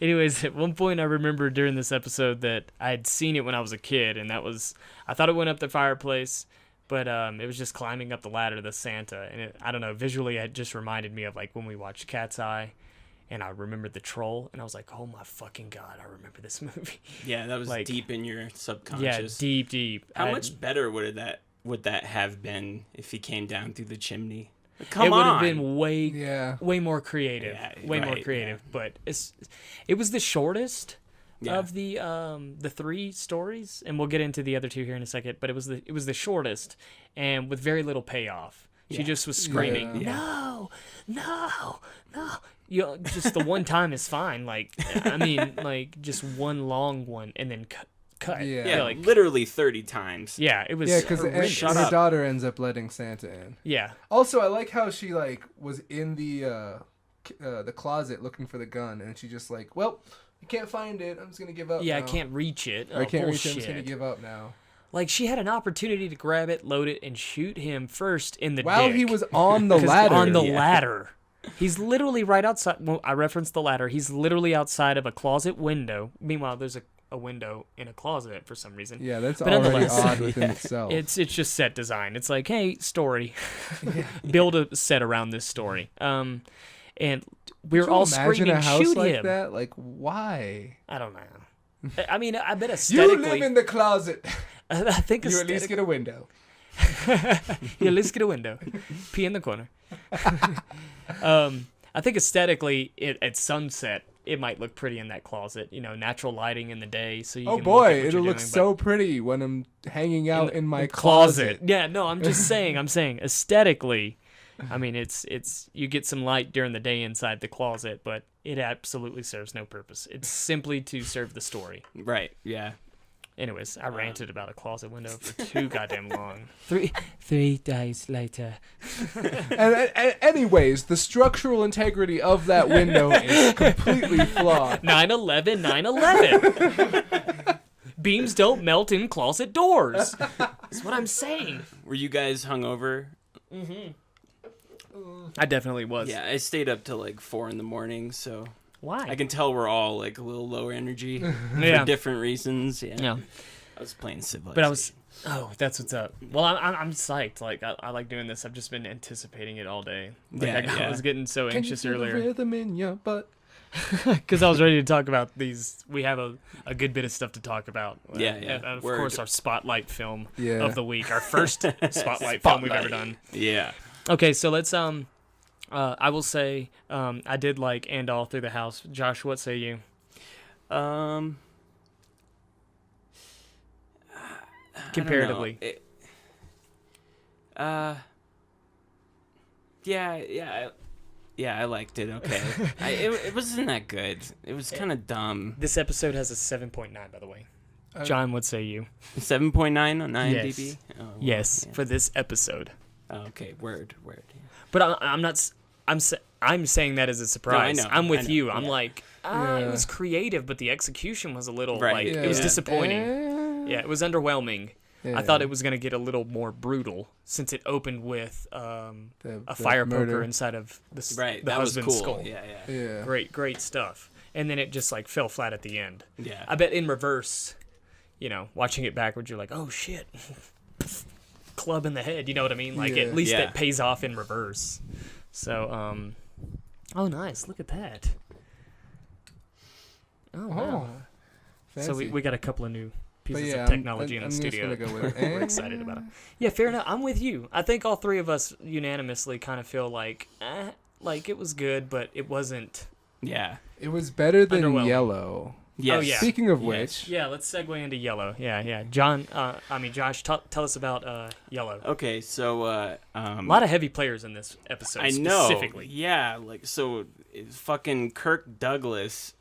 Anyways, at one point I remember during this episode that I had seen it when I was a kid, and that was, I thought it went up the fireplace, but it was just climbing up the ladder to the Santa, and I don't know, visually it just reminded me of like when we watched Cat's Eye, and I remembered the troll, and I was like, oh my fucking god, I remember this movie. Yeah, that was Like- deep in your Yeah, subconscious. deep. How I- much better would that have been if he came down through the chimney? It Come would on. have been way Yeah. more creative. Yeah, way more right, creative. But it was the shortest Yeah. of the 3 stories, and we'll get into the other 2 here in a second. But it was the shortest, and with very little payoff. She Yeah. just was screaming, Yeah. no. Just the one time is fine. Like, I mean, like just one long one, and then cut. Yeah. Yeah, like, literally 30 times. yeah, it was. Yeah, because horrendous. Shut her up. daughter ends up letting Santa in. Yeah, Also, I like how she like was in the closet looking for the gun, and she just like, well, I can't find it. I'm just gonna give up. yeah, now. I can't reach it. Or I can't reach it. I'm Bullshit. just gonna give up now. Like, she had an opportunity to grab it, load it, and shoot him first in the While dick. he was on the 'Cause ladder. On the Yeah. ladder. He's literally right outside. Well, I referenced the ladder. He's literally outside of a closet window. Meanwhile, there's a window in a closet for some reason. Yeah, that's But already nonetheless- odd within itself. It's just set design. It's like, hey, story. Build a set around this story. And we were Could you all imagine screaming, a house shoot like him. that? Like, why? I don't know. I mean, I bet You aesthetically. live in the closet. I think You at least aesthetic- get a window. Yeah, let's get a window. Pee in the corner. I think aesthetically, at sunset, it might look pretty in that closet. You know, natural lighting in the day, so you Oh can boy, look at what it'll you're look doing, so pretty when I'm hanging out in my but closet. Yeah, no, I'm just saying. I'm saying aesthetically. I mean, it's you get some light during the day inside the closet, but it absolutely serves no purpose. It's simply to serve the story. Right, yeah. Anyways, I ranted about a closet window for too goddamn long. 3 days later. And anyways, the structural integrity of that window is completely flawed. 9/11, 9/11. Beams don't melt in closet doors. That's what I'm saying. Were you guys hungover? I definitely was. Yeah, I stayed up till like 4 a.m, so Why? I can tell we're all like a little low energy Yeah. for different reasons. Yeah. I was playing Civilization. But I was. Oh, that's what's up. Well, I'm psyched. Like I like doing this. I've just been anticipating it all day. Like, I was getting so Can you anxious feel the earlier rhythm in your butt? because I was ready to talk about these. We have a good bit of stuff to talk about. Yeah. And of Word. course, our spotlight film Yeah. of the week, our first spotlight film we've ever done. Yeah. Okay, so let's I will say I did like And All Through the House. Josh, what say you? Comparatively. Yeah, I liked it. Okay, it wasn't that good. It was kind of dumb. This episode has a 7.9, by the way. John, what say you? 7.9 on IMDb. Yes. Oh, well, Yes, yeah. for this episode. Oh, okay, word. But I'm not. I'm saying that as a surprise. know, I'm with I know, you. I'm yeah. like, it was creative, but the execution was a little Right. like it was Yeah. disappointing. Yeah, it was underwhelming. Yeah. I thought it was gonna get a little more brutal since it opened with a fire murder. poker inside of the Right, the that was husband's cool. skull. Yeah. Great stuff. And then it just like fell flat at the end. Yeah. I bet in reverse, watching it backwards, you're like, oh shit, club in the head. You know what I mean? Like Yeah. at least Yeah. it pays off in reverse. So, oh nice, look at that. Oh wow. So we got a couple of new pieces of technology in the studio. I'm just gonna go with it. We're excited about it. Yeah, fair enough. I'm with you. I think all three of us unanimously kind of feel like it was good, but it wasn't. Yeah. It was better than Underwhelming. Yellow. Yes. Oh, yeah. Speaking of Yes. which, Yeah, let's segue into Yellow. Yeah. John, Josh, tell us about Yellow. Okay, so A lot of heavy players in this episode. I know. Specifically. Yeah, like so, fucking Kirk Douglas.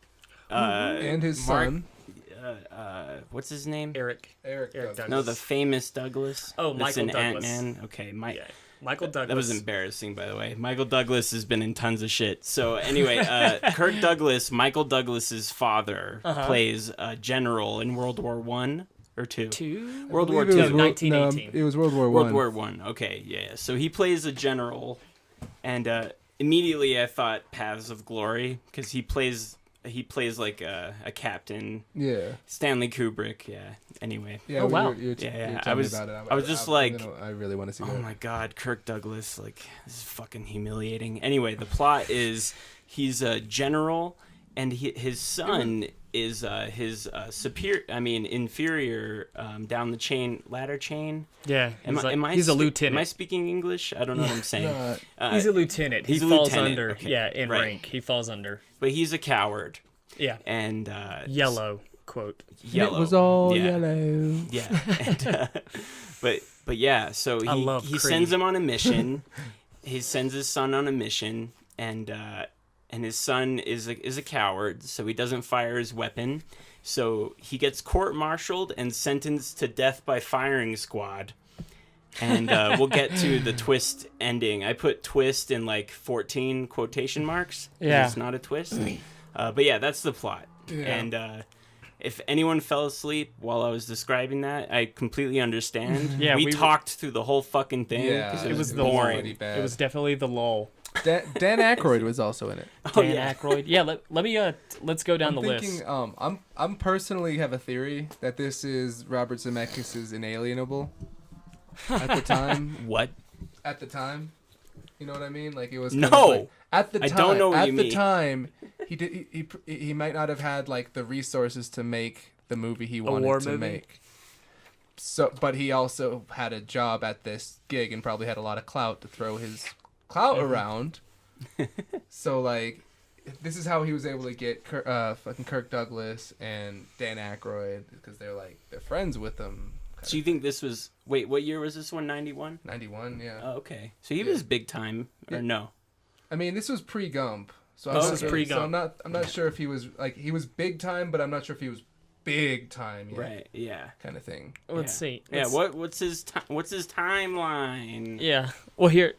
and his Mark- son What's his name? Eric Douglas. Douglas. No, the famous Douglas. Oh, that's Michael in Douglas. Ant-Man. Okay, Yeah. Michael Douglas. That was embarrassing, by the way. Michael Douglas has been in tons of shit. So anyway, Kirk Douglas, Michael Douglas's father, plays a general in World War One or two. World War It was Two. 1918. it was World War World One. War One. Okay, yeah. So he plays a general, and immediately I thought Paths of Glory because he plays like a captain. Yeah. Stanley Kubrick. Yeah. Anyway. Yeah. Oh, wow. You were Yeah. telling me I about it. was just like, I really want to see oh that. my God, Kirk Douglas, like, this is fucking humiliating. Anyway, the plot is he's a general, and his son is his inferior down the ladder chain. Yeah. He's a lieutenant. Am I speaking English? I don't know what I'm saying. He's a lieutenant. He he's a falls lieutenant, under. okay. Yeah, in Right. rank. He falls under. But he's a coward. Yeah. And Yellow quote. Yellow. It was all Yeah. yellow. Yeah. And, but yeah, so I love he Creed. sends him on a mission. He sends his son on a mission, and his son is a coward, so he doesn't fire his weapon. So he gets court-martialed and sentenced to death by firing squad. And we'll get to the twist ending. I put twist in like 14 quotation marks. 'Cause Yeah. It's not a twist. But yeah, that's the plot. Yeah. And if anyone fell asleep while I was describing that, I completely understand. Yeah, we we- talked through the whole fucking thing. Yeah, 'cause It was the boring. pretty bad. It was definitely the lull. Dan Aykroyd was also in it. Oh, Dan yeah. Aykroyd. Yeah, let me let's go down I'm the thinking, list. I'm personally have a theory that this is Robert Zemeckis' Inalienable. At the time, What? you know what I mean? Like it was. No! kind of like, at the time, I don't know what at you the mean. time, he might not have had like the resources to make the movie he war wanted to movie? make. So, but he also had a job at this gig and probably had a lot of clout to throw his clout around. So like, this is how he was able to get fucking Kirk Douglas and Dan Aykroyd because they're friends with him. So you think this was... Wait, what year was this one? 91? 91, yeah. Oh, okay. So he was big time, or Yeah. no? I mean, this was pre-Gump. So This I'm is not, pre-Gump. So I'm not sure if he was he was big time, but I'm not sure if he was big time yet. Right. Yeah. Kind of thing. Let's see. Yeah. What's his timeline? Yeah. Well, here,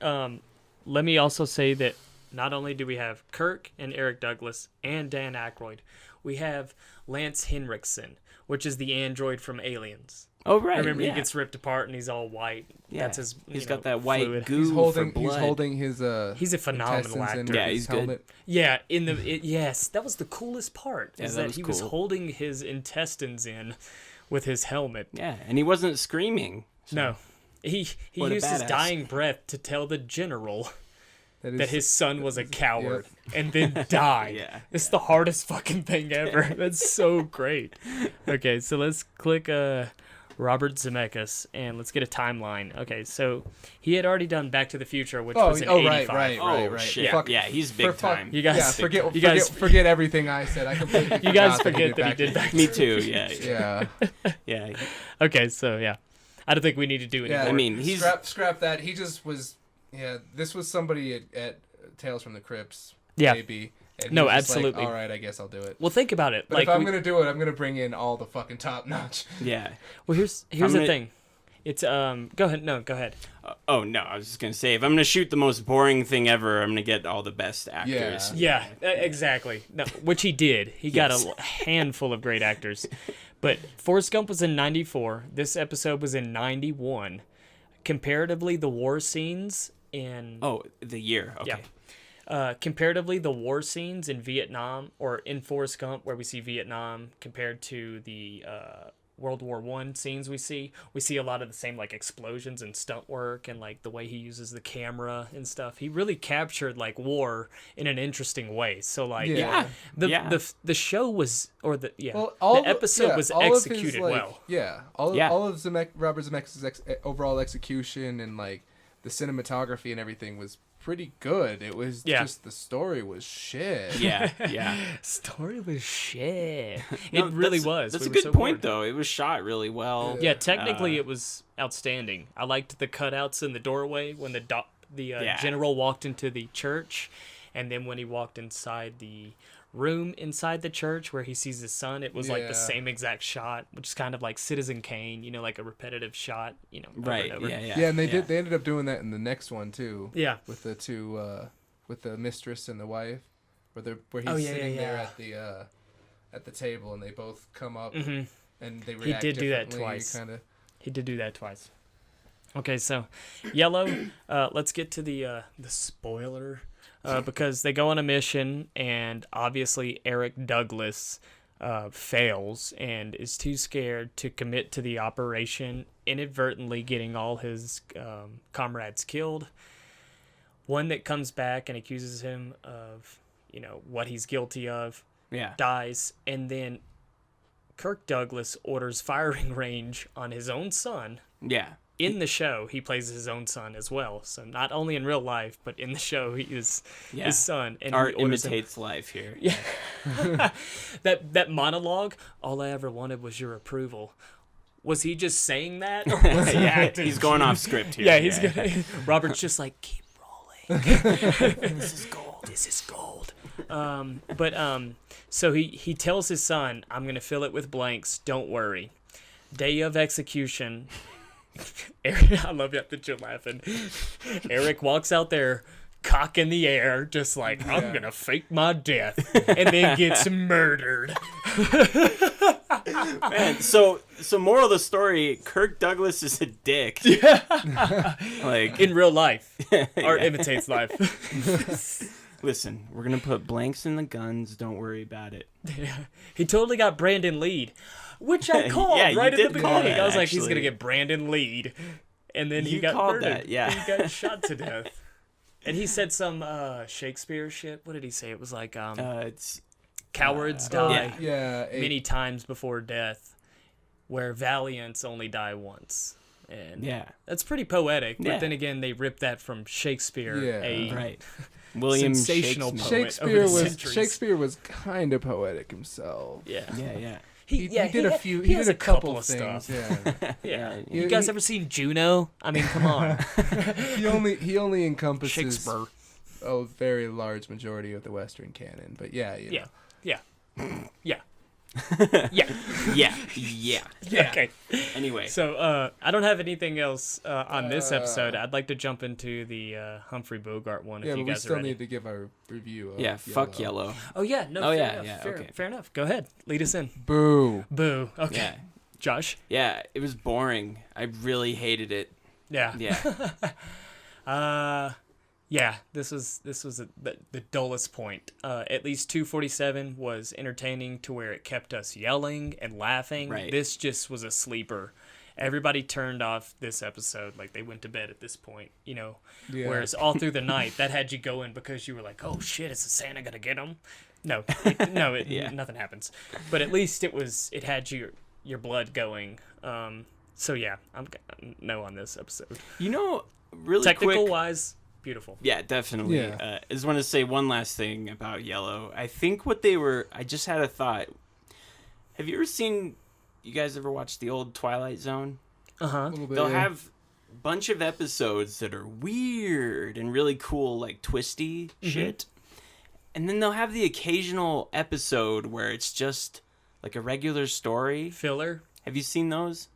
let me also say that not only do we have Kirk and Eric Douglas and Dan Aykroyd, we have Lance Henriksen, which is the android from Aliens. Oh, right. Remember, he gets ripped apart and he's all white. Yeah. That's his. He's got that white fluid. goo for blood. He's holding his He's a phenomenal intestines actor. in Yeah, his he's good. helmet. Yeah, yes, that was the coolest part. Yeah, is that that was he was cool. holding his intestines in with his helmet. Yeah, and he wasn't screaming. So. No, he What a used his badass. dying breath to tell the general that is- his son was a coward and then died. Yeah, It's the hardest fucking thing ever. That's so great. Okay, so let's click Robert Zemeckis and let's get a timeline. Okay, so he had already done Back to the Future, which was in 85. right. Shit. Fuck- Yeah, he's big time. You guys, forget everything I said. I completely you guys forgot forget that he Back did to- Back to Me too. Yeah. Yeah. Yeah. Okay, so yeah, I don't think we need to do anymore. Yeah, I mean, he's scrap that. He just was. Yeah, this was somebody at Tales from the Crypts. Yeah. Maybe. And he No, was just absolutely. Like, all right, I guess I'll do it. Well, think about it. But like if I'm gonna do it, I'm gonna bring in all the fucking top notch. yeah. well, here's I'm the gonna- thing. It's go ahead. No, go ahead. Oh no, I was just gonna say if I'm gonna shoot the most boring thing ever, I'm gonna get all the best actors. Yeah, exactly. No, which he did. He got Yes. a handful of great actors. But Forrest Gump was in 94. This episode was in 91. Comparatively, the war scenes in Oh, the year. Okay. comparatively, the war scenes in Vietnam or in Forrest Gump, where we see Vietnam compared to the World War I scenes we see a lot of the same like explosions and stunt work and like the way he uses the camera and stuff. He really captured like war in an interesting way. So like Yeah. the show was Well, the episode was executed well. Yeah, all of Robert Zemeckis' overall execution and like the cinematography and everything was pretty good. It was just the story was shit. Yeah. Yeah. Story was shit. No, It really that's- was. That's We a were good so point, bored. though. It was shot really well. Yeah, technically it was outstanding. I liked the cutouts in the doorway when the general walked into the church, and then when he walked inside the room inside the church where he sees his son, it was like the same exact shot, which is kind of like Citizen Kane, like a repetitive shot, over Right. and over. Yeah. And they ended up doing that in the next one too. Yeah. With the two, with the mistress and the wife, where he's sitting there at the table and they both come up and they react. He did do that differently, twice. Kinda. He did do that twice. Okay, so Yellow, let's get to the spoiler. Because they go on a mission, and obviously Eric Douglas fails and is too scared to commit to the operation, inadvertently getting all his comrades killed. One that comes back and accuses him of, what he's guilty of, dies, and then Kirk Douglas orders firing range on his own son. Yeah. In the show, he plays his own son as well. So not only in real life, but in the show, he is his son. And art he orders imitates life here. Yeah. that monologue, all I ever wanted was your approval. Was he just saying that? Or was he acting? He's going off script here. Yeah, he's gonna. Robert's just like, keep rolling. This is gold. This is gold. So he tells his son, I'm gonna fill it with blanks. Don't worry. Day of execution. Eric, I love that you're laughing. Eric walks out there, cock in the air, just like, I'm gonna fake my death, and then gets murdered. Man, so moral of the story, Kirk Douglas is a dick. Yeah. Like In real life. Art imitates life. Listen, we're gonna put blanks in the guns, don't worry about it. Yeah. He totally got Brandon Lead. Which I called Yeah, you right at the did call beginning. that, I was like, he's actually. going to get Brandon Lead. And then he You got called murdered. that, yeah. He got shot to death. And he said some Shakespeare shit. What did he say? It was like, It's cowards die many Yeah. times before death, where valiants only die once. And that's pretty poetic. But Yeah. then again, they ripped that from Shakespeare, a right. William sensational Shakespeare. poet over the centuries. Shakespeare was kind of poetic himself. Yeah. Yeah. He did a few. He has did a couple of stuff. things. Yeah. Yeah. You- You guys he- ever seen Juno? I mean, come on. he only encompasses Shakespeare. a very large majority of the Western canon. But yeah. Yeah. Yeah. Okay. Anyway. So I don't have anything else on this episode. I'd like to jump into the Humphrey Bogart one if Yeah, you but we guys still are ready. need to give our review of Yeah, fuck Yellow. Oh yeah, no. Oh, fair yeah, enough, yeah, fair, okay. fair enough. Go ahead, lead us in. Boo. Boo. Okay. Yeah. Josh. Yeah, it was boring. I really hated it. Yeah. Yeah. Yeah. This was the dullest point. At least 247 was entertaining to where it kept us yelling and laughing. Right. This just was a sleeper. Everybody turned off this episode, like they went to bed at this point, you know. Yeah. Whereas all through the night, that had you going because you were like, "Oh shit, is Santa gonna get him?" No, Yeah. nothing happens. But at least it had your blood going. So yeah, I'm no on this episode. You know, really Technical quick. wise, beautiful. Yeah, definitely. Yeah. I just want to say one last thing about Yellow. I think I just had a thought. Have you ever seen, you guys ever watched the old Twilight Zone? Uh-huh. A little bit, They'll yeah. have a bunch of episodes that are weird and really cool, like twisty shit. And then they'll have the occasional episode where it's just like a regular story. Filler. Have you seen those?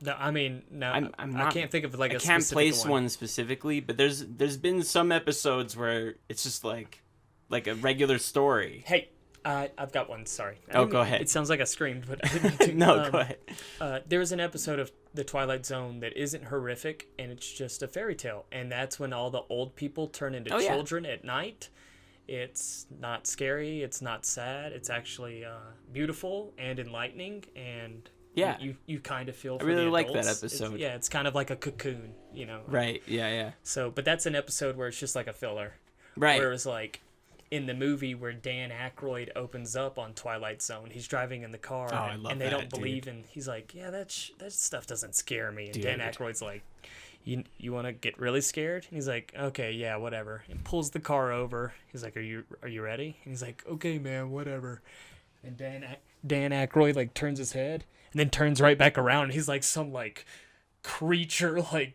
No, I mean, no, I'm I not- can't think of like I a can't specific place one specifically, but there's been some episodes where it's just like a regular story. Hey, I've got one. Sorry. I Oh, didn't- go ahead. It sounds like I screamed, but I didn't mean to. No, go ahead. There was an episode of The Twilight Zone that isn't horrific, and it's just a fairy tale. And that's when all the old people turn into Oh, yeah. children at night. It's not scary. It's not sad. It's actually beautiful and enlightening. And Yeah. you kind of feel I for really the like that adults. episode. It's kind of like a cocoon, you know. Right. Yeah. So, but that's an episode where it's just like a filler. Right. Whereas, like, in the movie where Dan Aykroyd opens up on Twilight Zone, he's driving in the car, I love and they that, don't dude. believe in. He's like, "Yeah, that stuff doesn't scare me." And Dude. Dan Aykroyd's like, "You want to get really scared?" And he's like, "Okay, yeah, whatever." And pulls the car over. He's like, "Are you ready?" And he's like, "Okay, man, whatever." And Dan Aykroyd like turns his head and then turns right back around, and he's like some like creature like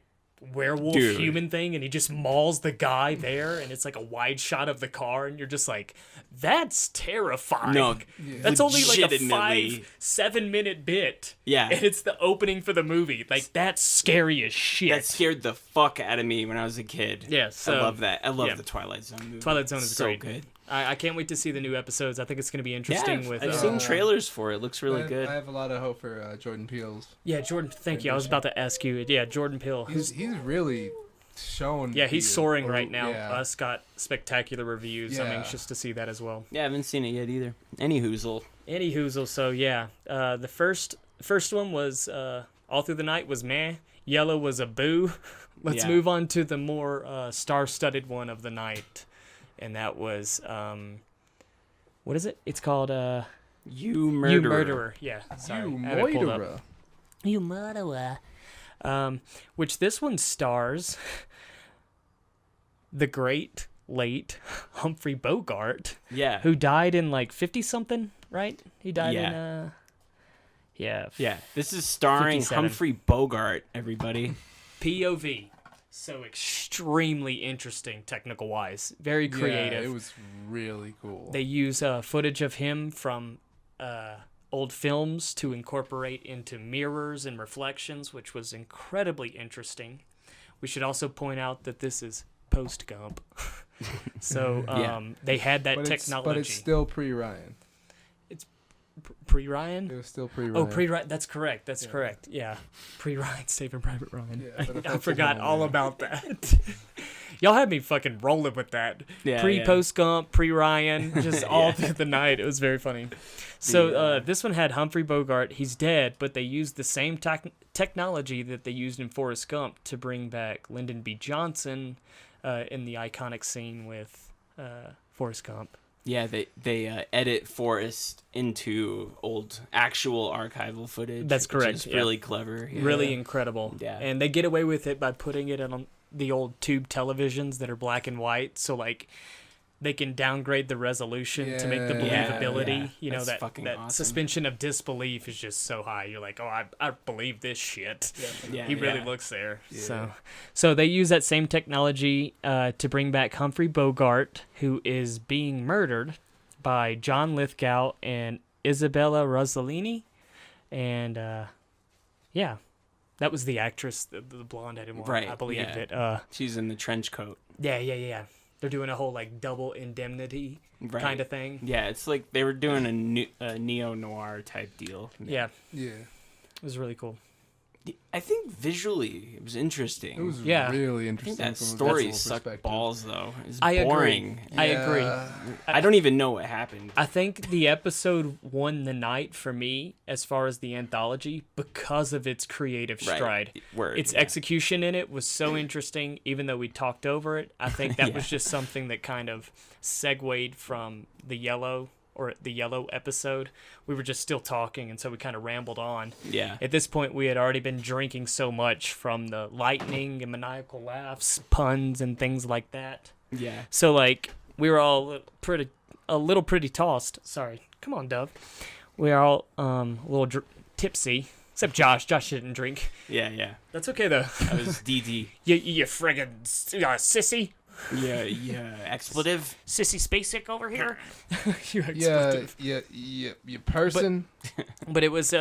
werewolf Dude. human thing, and he just mauls the guy there, and it's like a wide shot of the car, and you're just like, that's terrifying. No, That's only like a legitimately. 5-7 minute bit, Yeah. and it's the opening for the movie. Like, that's scary as shit. That scared the fuck out of me when I was a kid. Yeah, so- I love that. I love yeah. the Twilight Zone movie. Twilight Zone is so great. good. I can't wait to see the new episodes. I think it's going to be interesting. Yeah, with I've seen trailers for it. It looks really I good. have a lot of hope for Jordan Peele's. Yeah, Jordan. Thank you. I was about to ask you. Yeah, Jordan Peele. He's really shown. Yeah, he's soaring right now. Yeah. Us got spectacular reviews. I'm Yeah. anxious to see that as well. Yeah, I haven't seen it yet either. Any hoozle. Any hoozle, so yeah. The first one was All Through the Night was meh. Yellow was a boo. Let's Yeah. move on to the more star-studded one of the night, and that was what is it? It's called You Murderer. You Murderer. Yeah, sorry, You I had it pulled up. murderer. You Murderer. Which this one stars the great late Humphrey Bogart, Yeah. who died in like 50 something, right? He died Yeah. in yeah. Yeah. This is starring 57. Humphrey Bogart, everybody. POV. So extremely interesting technical wise. Very creative. Yeah, it was really cool. They use footage of him from old films to incorporate into mirrors and reflections, which was incredibly interesting. We should also point out that this is post Gump. So Yeah. they had that but technology. But it's still pre-Ryan. Pre-Ryan? It was still pre-Ryan. Oh, pre-Ryan. That's correct. That's correct. Yeah. Pre-Ryan, Saving Private Ryan. Yeah, but if I that's forgot a all home, about that. Y'all had me fucking rolling with that. Yeah, Post Gump, pre-Ryan, just all Yeah. through the night. It was very funny. So The, this one had Humphrey Bogart. He's dead, but they used the same technology that they used in Forrest Gump to bring back Lyndon B. Johnson in the iconic scene with Forrest Gump. Yeah, they edit Forrest into old actual archival footage. That's correct, Which is yeah. really clever. Yeah. Really incredible. Yeah. And they get away with it by putting it on the old tube televisions that are black and white. So, like, they can downgrade the resolution to make the Yeah, believability. yeah. You know, That's that fucking awesome. suspension of disbelief is just so high. You're like, oh, I believe this shit. Yeah, He really yeah. looks there. Yeah. So they use that same technology to bring back Humphrey Bogart, who is being murdered by John Lithgow and Isabella Rossellini, and yeah, that was the actress, the blonde-headed one, Right, I believe yeah. that. She's in the trench coat. Yeah. They're doing a whole like double indemnity kind of thing. Yeah, it's like they were doing a neo-noir type deal. Yeah, Yeah. it was really cool. I think visually it was interesting. It was Yeah. really I interesting. think that from a story visual sucked perspective. balls, though. It's I boring. agree. I agree. Yeah. I don't even know what happened. I think the episode won the night for me as far as the anthology because of its creative stride. Word, Its yeah. execution in it was so interesting, even though we talked over it. I think that Yeah. was just something that kind of segued from the yellow episode. We were just still talking, and so we kind of rambled on. Yeah. At this point, we had already been drinking so much from the lightning and maniacal laughs, puns, and things like that. Yeah. So, like, we were all a little pretty tossed. Sorry. Come on, Dove. We are all a little tipsy, except Josh. Josh didn't drink. Yeah. That's okay, though. I was DD. You friggin' sissy. Yeah. Expletive. Sissy Spacek over here. You Yeah, you person. But it was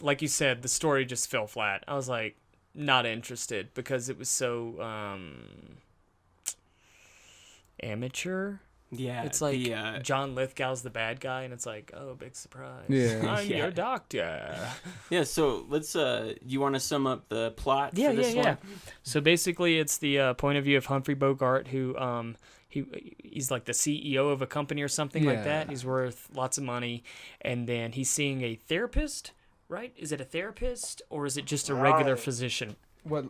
like you said, the story just fell flat. I was like not interested because it was so amateur. Yeah. It's like the, John Lithgow's the bad guy, and it's like, oh, big surprise. Yeah. I'm Yeah. your doctor. Yeah. So let's. You want to sum up the plot? Yeah. for this one? So basically, it's the point of view of Humphrey Bogart, who he's like the CEO of a company or something like that. Yeah. He's worth lots of money, and then he's seeing a therapist. Right? Is it a therapist or is it just a regular physician? What?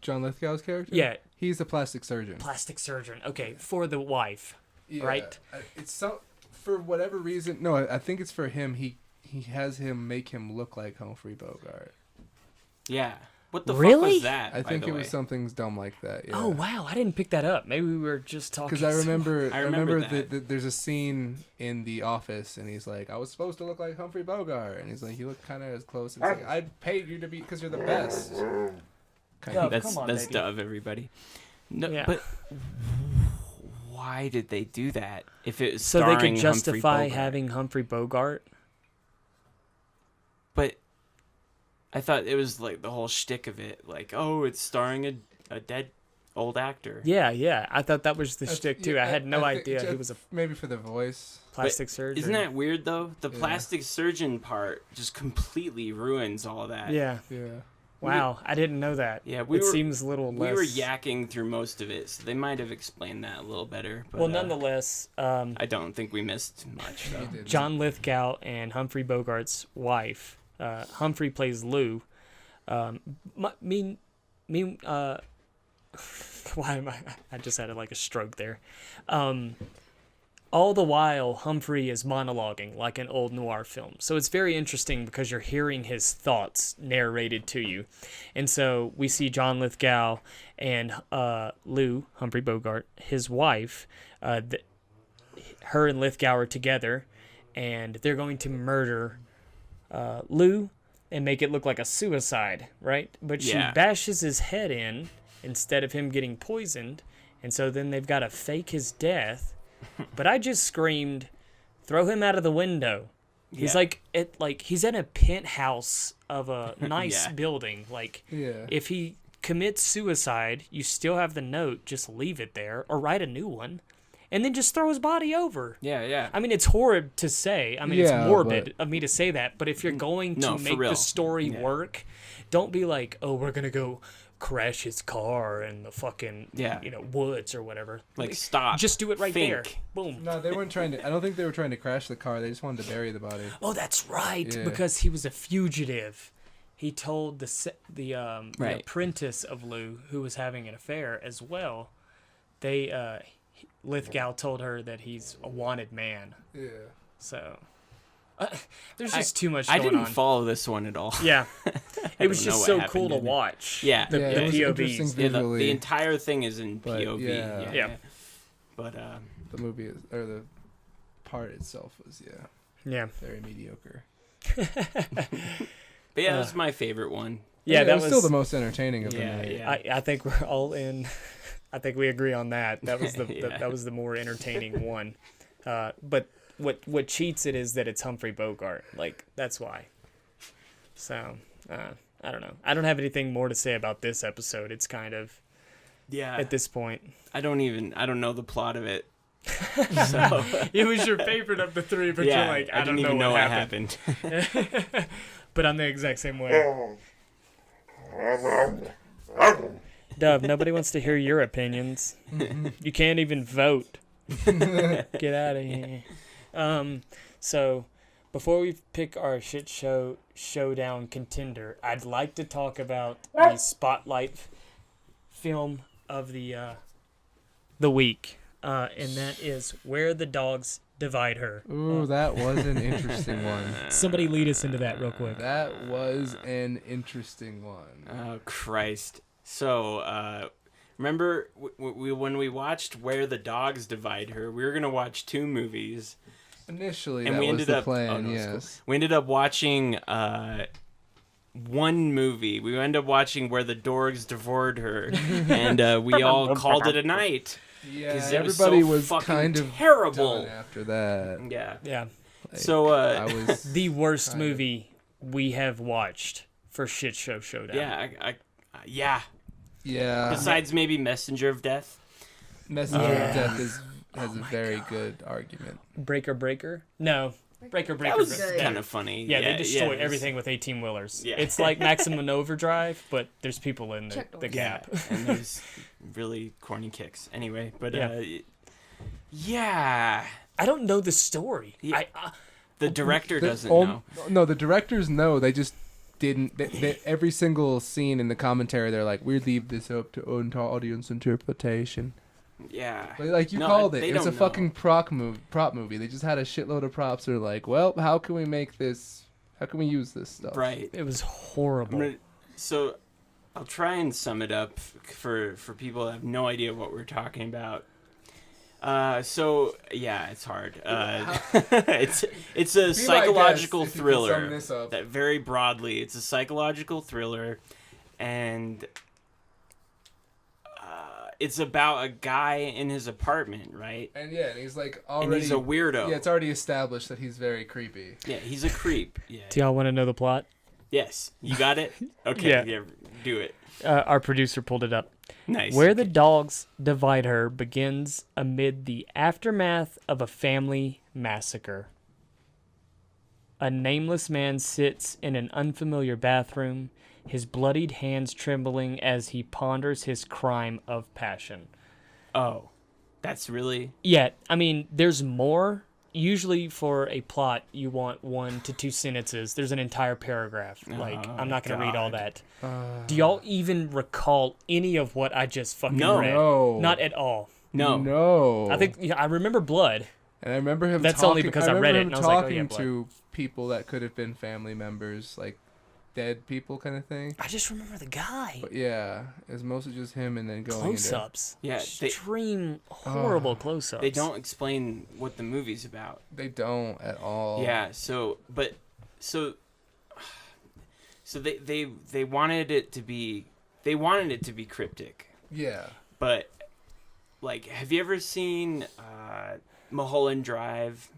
John Lithgow's character? Yeah, He's a plastic surgeon. plastic surgeon. Okay, for the wife. Yeah, right? It's so for whatever reason. No, I think it's for him. He has him make him look like Humphrey Bogart. Yeah. What the fuck Really? was that? I by think the it way? was something dumb like that. Yeah. Oh wow, I didn't pick that up. Maybe we were just talking. Because I remember that. that there's a scene in The Office, and he's like, "I was supposed to look like Humphrey Bogart," and he's like, "You look kind of as close." And it's like, "I paid you to be because you're the best." Kind Dove, of. That's come on, that's baby. Dove, everybody. No, Yeah. but why did they do that? If it was So they starring could justify Humphrey Bogart? having Humphrey Bogart. But I thought it was like the whole shtick of it, like, oh, it's starring a dead old actor. Yeah. I thought that was the That's- shtick too. yeah, I had no think idea he just was a maybe for the voice. plastic surgeon. Isn't that weird though? The Yeah. plastic surgeon part just completely ruins all that. Yeah. Yeah. Wow, I didn't know that. Yeah, It seems a little less. We were yakking through most of it, so they might have explained that a little better. But, Well, nonetheless, I don't think we missed much. He Though. did. John Lithgow and Humphrey Bogart's wife. Humphrey plays Lou. Why am I just had like a stroke there. All the while, Humphrey is monologuing like an old noir film. So it's very interesting because you're hearing his thoughts narrated to you. And so we see John Lithgow and Lou, Humphrey Bogart, his wife. Her and Lithgow are together, and they're going to murder Lou and make it look like a suicide, right? But she Yeah. bashes his head in instead of him getting poisoned, and so then they've got to fake his death. But I just screamed, "Throw him out of the window!" He's Yeah. he's in a penthouse of a nice Yeah. building. Like, Yeah. if he commits suicide, you still have the note. Just leave it there, or write a new one, and then just throw his body over. Yeah. I mean, it's horrid to say. I mean, Yeah, it's morbid of me to say that. But if you're going to No, for make real. the story Yeah. work, don't be like, "Oh, we're gonna go crash his car in the fucking woods or whatever." Like, stop. Just do it right there. Think. Boom. No, they weren't trying to. I don't think they were trying to crash the car. They just wanted to bury the body. Oh, that's right. Yeah. Because he was a fugitive. He told the Right. apprentice of Lou, who was having an affair as well. Lithgow told her that he's a wanted man. Yeah. So there's just too much I going didn't on. follow this one at all. Yeah, it was don't know just what so happened cool to in it. watch. Yeah. the, Yeah, the it was POVs. interesting Yeah, the visually. entire thing is in But, POV. yeah. Yeah. The movie or the part itself was Yeah, very mediocre. But yeah, that's my favorite one. yeah. It That was still the most entertaining of the Yeah, night. yeah. I think we're all in. I think we agree on that. That was the Yeah. that was the more entertaining one. But what cheats it is that it's Humphrey Bogart. Like, that's why. So, I don't know. I don't have anything more to say about this episode. It's kind of, at this point. I don't know the plot of it. So It was your favorite of the three, but you're like, I don't didn't even know what what happened. But I'm the exact same way. Dove, nobody wants to hear your opinions. You can't even vote. Get out of here. So, before we pick our shit show showdown contender, I'd like to talk about the spotlight film of the week, and that is Where the Dogs Divide Her. Ooh, that was an interesting one. Somebody lead us into that real quick. That was an interesting one. Oh, Christ. So, remember when we watched Where the Dogs Divide Her, we were going to watch 2 movies. Initially, And that we was ended the up, plan, cool. yes. We ended up watching 1 movie. We ended up watching Where the Dogs Devoured Her, and we all called it a night. Yeah, it everybody was so was kind of terrible done after that. Yeah. Like, So, I was The worst kind of- movie we have watched for Shit Show Showdown. yeah. Yeah. Besides maybe Messenger of Death. Messenger Yeah. of Death has a very good argument. Breaker? No. Breaker. That was good. kind of funny. Yeah, they destroy it was- everything with 18-wheelers. Yeah. It's like Maximum Overdrive, but there's people in Check the doors. gap. And there's really corny kicks. Anyway, but I don't know the story. Yeah. The director doesn't know. No, the directors know. They just didn't. Every single scene in the commentary, they're like, "We leave this up to audience interpretation." Yeah. Like you No, called it. they It's a don't know. fucking prop movie. They just had a shitload of props. They're like, "Well, how can we make this? How can we use this stuff?" Right. It was horrible. So I'll try and sum it up for people that have no idea what we're talking about. So yeah, it's hard. It's a psychological thriller. That very broadly, it's a psychological thriller, and it's about a guy in his apartment, right? And he's like And already. he's a weirdo. Yeah, it's already established that he's very creepy. Yeah, he's a creep. Yeah. Do y'all want to know the plot? Yes, you got it. Okay, Yeah. do it. Our producer pulled it up. Nice. Where the Dogs Divide Her begins amid the aftermath of a family massacre. A nameless man sits in an unfamiliar bathroom, his bloodied hands trembling as he ponders his crime of passion. Oh, that's really. Yeah, I mean, there's more. Usually for a plot, you want 1 to 2 sentences. There's an entire paragraph. Like, I'm not going to read all that. Do y'all even recall any of what I just fucking read? No. Not at all. No. I think I remember blood. And I remember him. That's talking, only because I read it and I was like, oh, yeah, talking to people that could have been family members, like dead people, kind of thing. I just remember the guy. But yeah, it's mostly just him, and then going Close-ups. Yeah, Extreme, horrible close-ups. They don't explain what the movie's about. They don't at all. Yeah. So they wanted it to be. They wanted it to be cryptic. Yeah. But like, have you ever seen Mulholland Drive?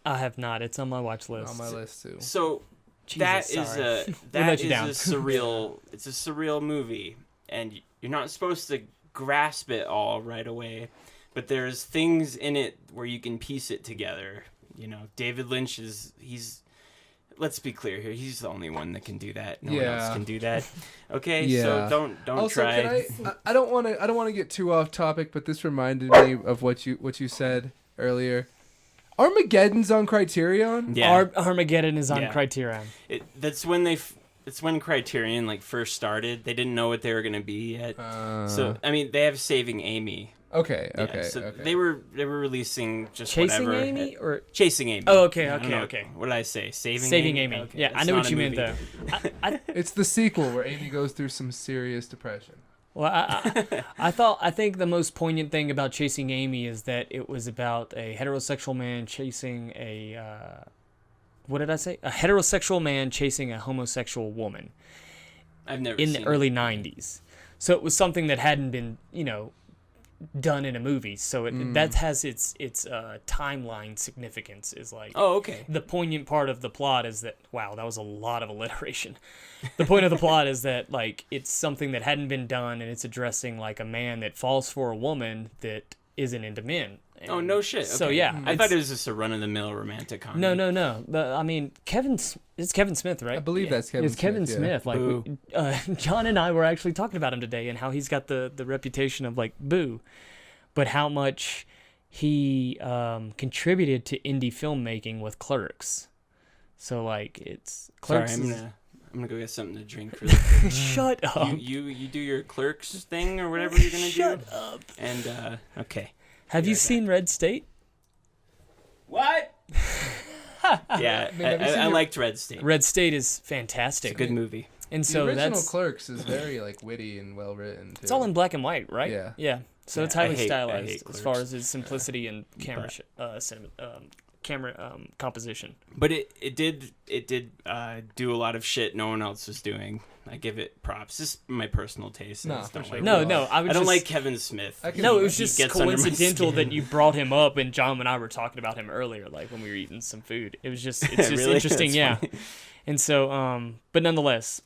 I have not. It's on my watch list. On my list too. So Jesus, that is sorry. a We that let you is down. a surreal. It's a surreal movie, and you're not supposed to grasp it all right away. But there's things in it where you can piece it together. You know, David Lynch he's. Let's be clear here. He's the only one that can do that. No one else can do that. Okay, Yeah. so don't Also, try. I don't want to get too off topic, but this reminded me of what you said earlier. Armageddon's on Criterion. Yeah. Armageddon is on Yeah. Criterion. That's when Criterion like first started. They didn't know what they were gonna be yet. So I mean, they have Saving Amy. Okay. Yeah, Okay. so okay. they were releasing just Chasing whatever. Amy or Chasing Amy. Oh, okay, I don't know. okay. What did I say? Saving Amy. Okay, Yeah, I it's know not what a you meant movie. though. I It's the sequel where Amy goes through some serious depression. Well, I think the most poignant thing about Chasing Amy is that it was about a heterosexual man chasing a what did I say? A heterosexual man chasing a homosexual woman I've never in seen the early '90s. So it was something that hadn't been, done in a movie. So that has its timeline significance. Is like, Oh, okay. the poignant part of the plot is that, wow, that was a lot of alliteration. The point of the plot is that, like, it's something that hadn't been done, and it's addressing, like, a man that falls for a woman that isn't into men. And Oh, no shit. Okay. So, yeah. I thought it was just a run-of-the-mill romantic comedy. No. But, I mean, it's Kevin Smith, right? I believe that's Kevin It's Kevin Smith, Smith. Like, John and I were actually talking about him today and how he's got the reputation of, like, boo. But how much he contributed to indie filmmaking with Clerks. So, like, it's Clerks. Sorry, I'm gonna go get something to drink. Really quick. Shut up. You do your Clerks thing or whatever you're gonna do. Shut up. And okay. Have you seen Red State? What? Yeah, I liked Red State. Red State is fantastic. It's a good movie. And The so original that's Clerks is very like witty and well written. it's all in black and white, right? Yeah. Yeah. So Yeah, it's highly I hate stylized as far Clerks. as its simplicity and camera composition. But it did do a lot of shit no one else was doing. I give it props. Just my personal taste. I No, just for don't sure. like No, it. no, I I don't just like Kevin Smith. I can- No, it was He just gets under my coincidental skin. that you brought him up, and John and I were talking about him earlier, like when we were eating some food. It's just Really? interesting, That's yeah. funny. And so, but nonetheless,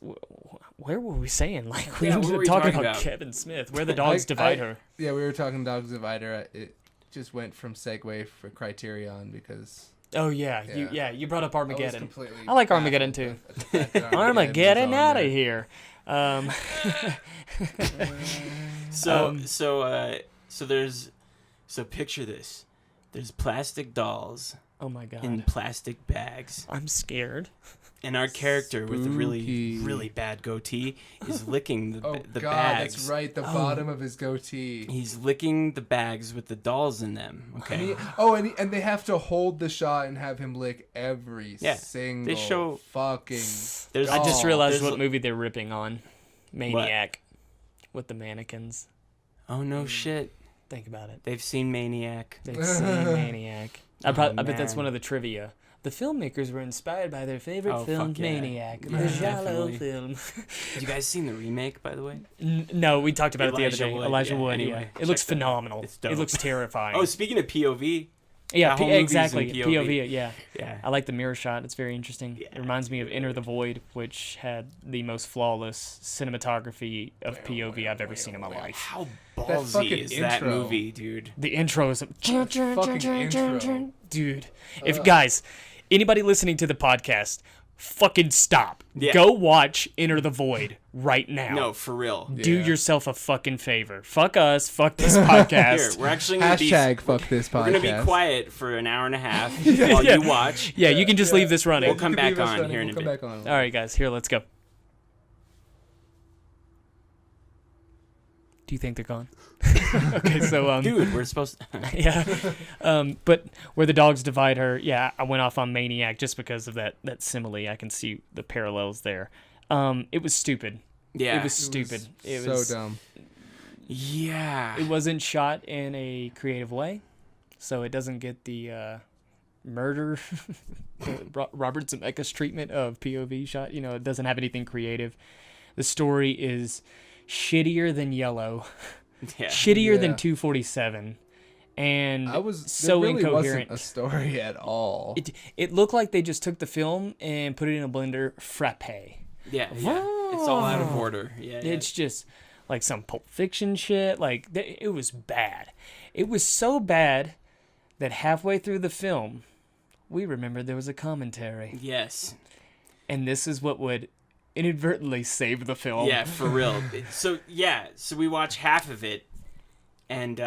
where were we saying? Like we Yeah, were what were we talking talking about about? Kevin Smith. Where the dogs divide her. Yeah, we were talking Dogs Divider. It just went from segue for Criterion because Oh yeah, Yeah. you brought up Armageddon. completely I like Armageddon, too. Armageddon out of here. So picture this. There's plastic dolls Oh my god, in plastic bags, I'm scared. and our character with the really Spooky. really bad goatee is licking Oh the God, bags. that's right. The bottom of his goatee. He's licking the bags with the dolls in them. Okay. And they have to hold the shot and have him lick every Yeah, single show- fucking. There's I just doll. realized there's what movie they're ripping on. Maniac, with the mannequins. Oh no shit! Think about it. They've seen Maniac. They've seen Maniac. I bet that's man. one of the trivia. The filmmakers were inspired by their favorite Oh, film, fuck yeah. Maniac, Yeah, the giallo definitely. film. Have you guys seen the remake, by the way? No, we talked about it the other Elijah day. Wood, Elijah yeah, Wood, anyway, yeah. It looks check that out. phenomenal. It's dope. It looks terrifying. Oh, speaking of POV, yeah, that whole movie's in exactly. POV. POV, yeah. yeah. I like the mirror shot. It's very interesting. Yeah. It reminds me of Enter the Void, which had the most flawless cinematography of POV I've ever seen in my life. How That ballsy fucking is that intro. movie, dude? The intro is fucking intro. dude. If guys, anybody listening to the podcast, fucking stop. Yeah. Go watch Enter the Void right now. No, for real. Do Yeah. yourself a fucking favor. Fuck us. Fuck this podcast. Here, we're actually gonna Hashtag fuck this podcast. We're gonna be quiet for an hour and a half while Yeah. you watch. Yeah, you can just leave this running. We'll come You back can leave us on running, here in we'll a come bit. back on. All right, guys. Here, let's go. Do you think they're gone? Okay, so Dude, we're supposed to... yeah. But where the dogs divide her, yeah, I went off on Maniac just because of that simile. I can see the parallels there. It was stupid. Yeah. It was stupid. It was so dumb. Yeah. It wasn't shot in a creative way, so it doesn't get the murder Robert Zemeckis treatment of POV shot. You know, it doesn't have anything creative. The story is shittier than Yellow, Yeah. shittier than Yeah. 247, and there so really incoherent. wasn't a story at all. It looked like they just took the film and put it in a blender, frappe. Yeah. It's all out of order. Yeah. It's just like some Pulp Fiction shit. Like it was bad. It was so bad that halfway through the film, we remembered there was a commentary, Yes. and this is what would inadvertently save the film. Yeah, for real. So we watch half of it, and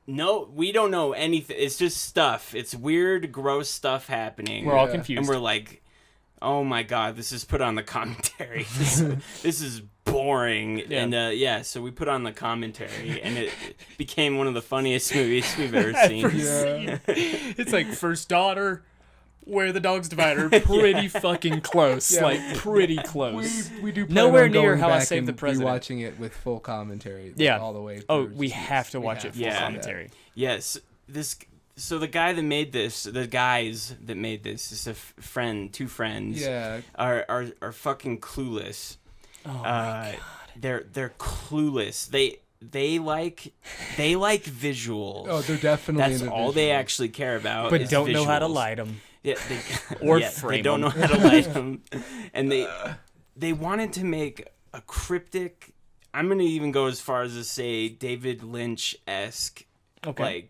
no, we don't know anything. It's just stuff. It's weird, gross stuff happening. We're all Yeah. confused. And we're like, oh my god, this is put on the commentary. This is boring. Yeah. And so we put on the commentary, and it became one of the funniest movies we've ever seen. Yeah. It's like First Daughter, Where the Dogs Divide Her, pretty fucking close. Yeah. Like pretty close. We do plan Nowhere on near going How I back Saved the and President. Watching it with full commentary. Like, Yeah. all the way. Oh, through. we have to watch it full Yeah. commentary. Yes, So the guy that made this, the guys that made this, is two friends. Yeah. Are fucking clueless. Oh my God. They're clueless. they like visuals. Oh, they're definitely. That's into all they visuals. actually care about. But is don't know how to visuals. light them. Yeah, Or they frame don't know 'em. how to light them, and they wanted to make a cryptic. I'm gonna even go as far as to say David Lynch-esque, Okay.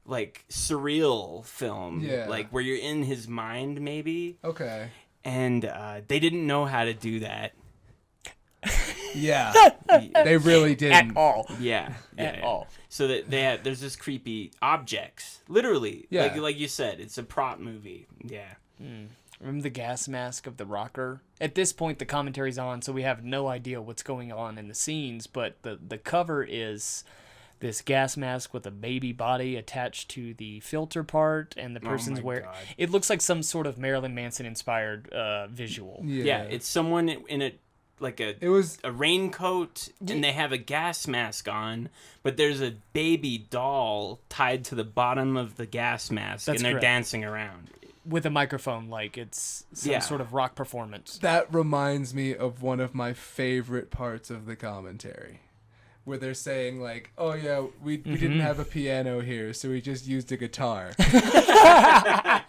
like surreal film, Yeah. like where you're in his mind maybe, Okay. and they didn't know how to do that. Yeah. They really didn't. At all. Yeah, At yeah. all. So that there's this creepy objects, literally. Yeah. Like you said, it's a prop movie. Yeah. Remember the gas mask of the rocker? At this point, the commentary's on, so we have no idea what's going on in the scenes, but the cover is this gas mask with a baby body attached to the filter part, and the person's my wearing... God. It looks like some sort of Marilyn Manson-inspired visual. Yeah, it's someone in a It was. a raincoat and they have a gas mask on, but there's a baby doll tied to the bottom of the gas mask That's and they're correct. dancing around. With a microphone, like it's some Yeah. sort of rock performance. That reminds me of one of my favorite parts of the commentary, where they're saying like, "Oh yeah, we didn't have a piano here, so we just used a guitar." Yeah,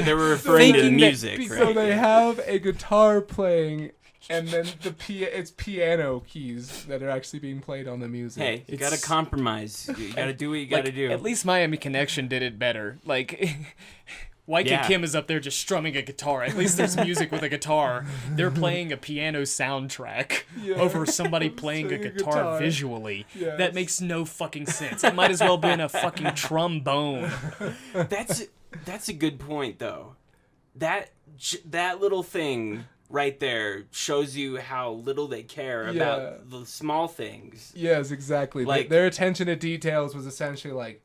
they were referring to the Thinking that- music, right? So they have a guitar playing, and then it's piano keys that are actually being played on the music. Hey, you gotta It's- compromise. You gotta do what you gotta Like, do. At least Miami Connection did it better. Like, White Yeah. Kid Kim is up there just strumming a guitar. At least there's music with a guitar. They're playing a piano soundtrack Yeah. over somebody playing a Playing a guitar guitar. Visually. Yes. That makes no fucking sense. It might as well have been a fucking trombone. That's a good point, though. That little thing right there shows you how little they care Yeah. about the small things. Yes, exactly. Like- Their attention to details was essentially like,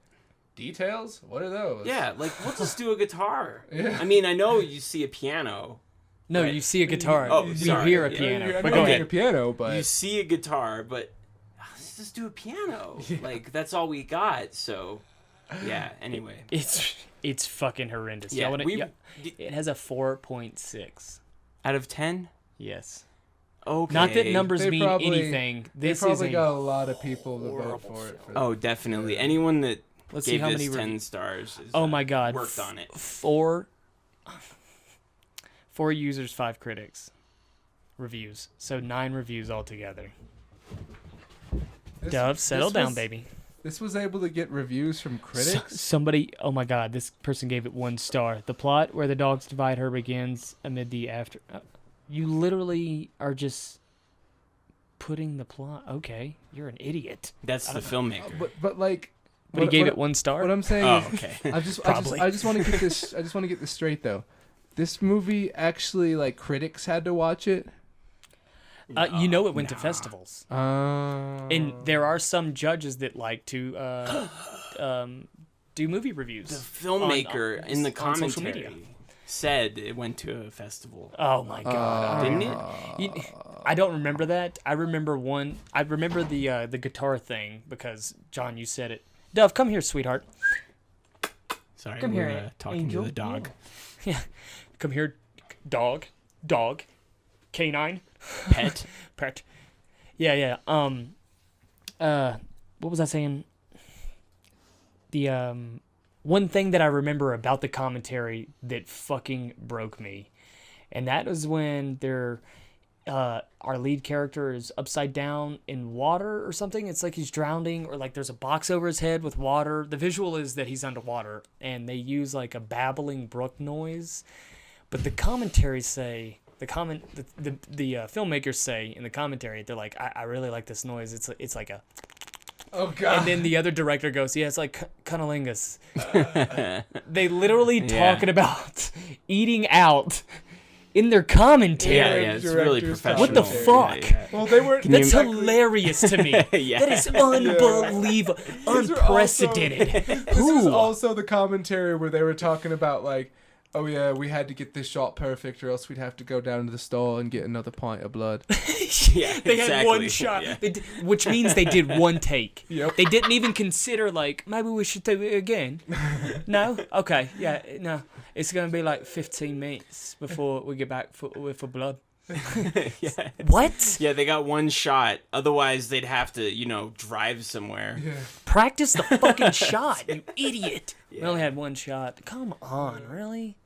details? What are those? Yeah, like we'll just do a guitar. Yeah. I mean, I know you see a piano. No, Right. you see a guitar. Oh, you sorry. hear a Yeah. piano. I But know go you hear ahead. a piano, but You see a guitar, but let's just do a piano. Like that's all we got. So, yeah. Anyway, It's fucking horrendous. yeah, Y'all wanna- it has a 4.6. out of 10. Yes. Okay. Not that numbers They mean probably- anything. they This is probably a got a lot of people to vote horrible for it. For Oh, definitely. Anyone that Let's see gave how this many 10 reviews. stars. Is, Oh my god. worked on it. Four users, 5 critics. Reviews. So 9 reviews altogether. This- Dove, settle this down, was- baby. This was able to get reviews from critics. Somebody, oh my god, this person gave it 1 star. The plot where the dogs divide her begins amid the after. You literally are just putting the plot. Okay, you're an idiot. That's the filmmaker. But like, But he gave it 1 star. What I'm saying Oh, is, okay. I just Probably. want to get this. I just want to get this straight though. This movie actually, like, critics had to watch it. You know it went to festivals. And And there are some judges that like to do movie reviews. The filmmaker in the on social commentary media. said it went to a festival. Oh my god! Didn't it? I don't remember that. I remember one. I remember the guitar thing because John, you said it. Dove, come here, sweetheart. Sorry, Come we're here, talking Angel. to the dog. Yeah, come here, dog, canine, Pet. pet. Yeah. What was I saying? The one thing that I remember about the commentary that fucking broke me, and that was when our lead character is upside down in water or something. It's like he's drowning, or like there's a box over his head with water. The visual is that he's underwater, and they use like a babbling brook noise. But the commentaries say the filmmakers say in the commentary, they're like, I really like this noise. It's like a. oh god. And then the other director goes, yeah, it's like cunnilingus. They literally Yeah. talking about eating out in their commentary. Yeah, it's really Director's professional. What the commentary. fuck? Well, they were. That's exactly- hilarious to me. Yeah. That is unbelievable, These are also- unprecedented. This was Who? also the commentary where they were talking about like, oh yeah, we had to get this shot perfect, or else we'd have to go down to the store and get another pint of blood. Yeah, They had one exactly. shot, Yeah. which means they did one take. Yep. They didn't even consider like maybe we should do it again. No, okay, yeah, no. It's gonna be like 15 minutes before we get back for blood. Yeah. What? Yeah, they got one shot. Otherwise, they'd have to, drive somewhere. Yeah. Practice the fucking shot, you idiot. We Yeah. only had one shot. Come on, really?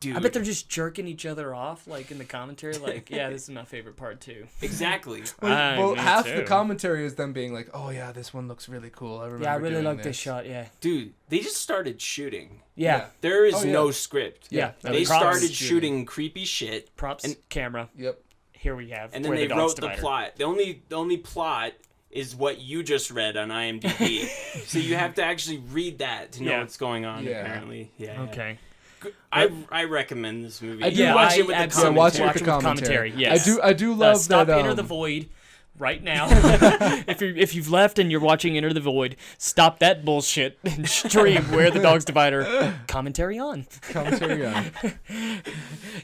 Dude. I bet they're just jerking each other off, like in the commentary. Like, yeah, this is my favorite part too. Exactly. Well, Me half too. the commentary is them being like, "Oh yeah, this one looks really cool. I remember." Yeah, I really doing like this shot. Yeah, Dude, they just started shooting. yeah. There is Oh, yeah. no script. Yeah. They Props. started shooting creepy shit. Props, And- camera. Yep. Here we have. And then Where they the Dog's wrote the Divider. plot. The only plot is what you just read on IMDb. So you have to actually read that to know Yeah. what's going on. Yeah. Apparently, yeah. Okay. I recommend this movie. I do You Yeah, watch I it with the absolutely watch commentary. it with the commentary. Yes. I do love Stop that. Enter the Void right now. if you've left and you're watching Enter the Void, stop that bullshit and stream Where the Dog's Divider commentary on. commentary on.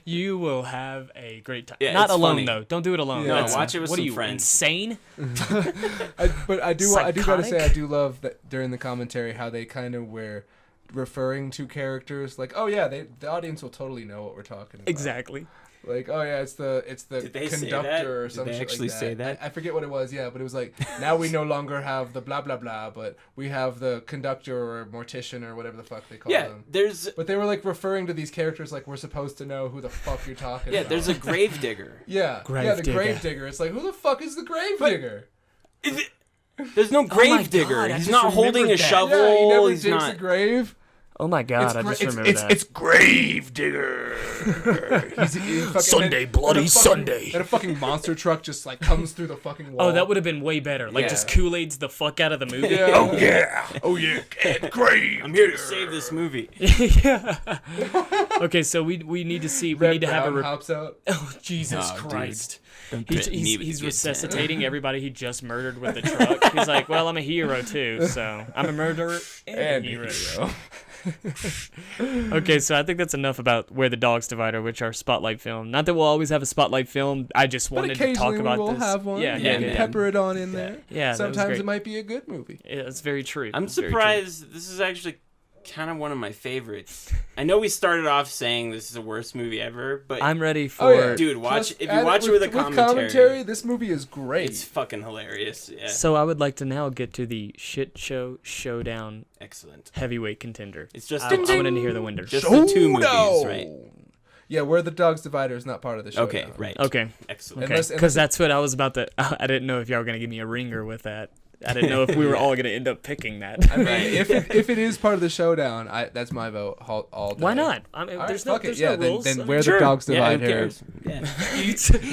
You will have a great time. Yeah, Not it's alone funny. though. Don't do it alone. No, That's- watch it with what some are you, friends. insane? But I do gotta say I Psychotic? do love that during the commentary how they kind of were referring to characters like, oh yeah, the audience will totally know what we're talking about. Exactly. Like, oh yeah, it's the Did they say conductor that? or Did some they shit actually like that. say that? I forget what it was, yeah, but it was like, now we no longer have the blah blah blah, but we have the conductor or mortician or whatever the fuck they call Yeah, them. there's But they were like referring to these characters like we're supposed to know who the fuck you're talking about. there's a gravedigger. yeah, the Gravedigger. gravedigger. It's like, who the fuck is the gravedigger? There's no my gravedigger. God, I He's just not holding a remembered that. shovel. Yeah, he never He's digs not. a grave. Oh my god, I just remembered that. It's Gravedigger. He's fucking, Sunday, and bloody a fucking- Sunday. And a fucking monster truck just like comes through the fucking wall. Oh, that would have been way better. Like, Yeah. just Kool-Aid's the fuck out of the movie. Yeah. Oh yeah, Grave. I'm here to save this movie. Yeah. Okay, so we need to see. We Red need to have a. Brown hops out. Oh Jesus Oh, dude. Christ! Don't He's, threaten me with he's a good resuscitating everybody he just murdered with the truck. He's like, well, I'm a hero too, so I'm a murderer and a hero. Okay, so I think that's enough about Where the Dog's Divider, which our spotlight film. Not that we'll always have a spotlight film. I just But wanted to talk occasionally about we will this. have one. Yeah, You yeah, can yeah. pepper it on in there. Yeah, that was Sometimes great. it might be a good movie. Yeah, that's very true. I'm That's very true. surprised. This is actually kind of one of my favorites. I know we started off saying this is the worst movie ever, but I'm ready for. Oh, yeah. dude, watch if you and watch it with a commentary, this movie is great. it's fucking hilarious. Yeah, So I would like to now get to the shit show showdown excellent. heavyweight contender. It's just I wanted to hear the winner. Just the two movies, Showdown! right? Yeah, Where the Dog's Divider is not part of the show. Okay, right. Okay. Excellent. Okay, Unless- because that's what I was about to. I didn't know if y'all were gonna give me a ringer with that. I didn't know if we were all gonna end up picking that. I mean, if it is part of the showdown, that's my vote all day. Why not? I mean, All right, there's fuck no, it. there's Yeah, no rules. then I Where mean, the Dog's Yeah, who Divider. cares? Yeah.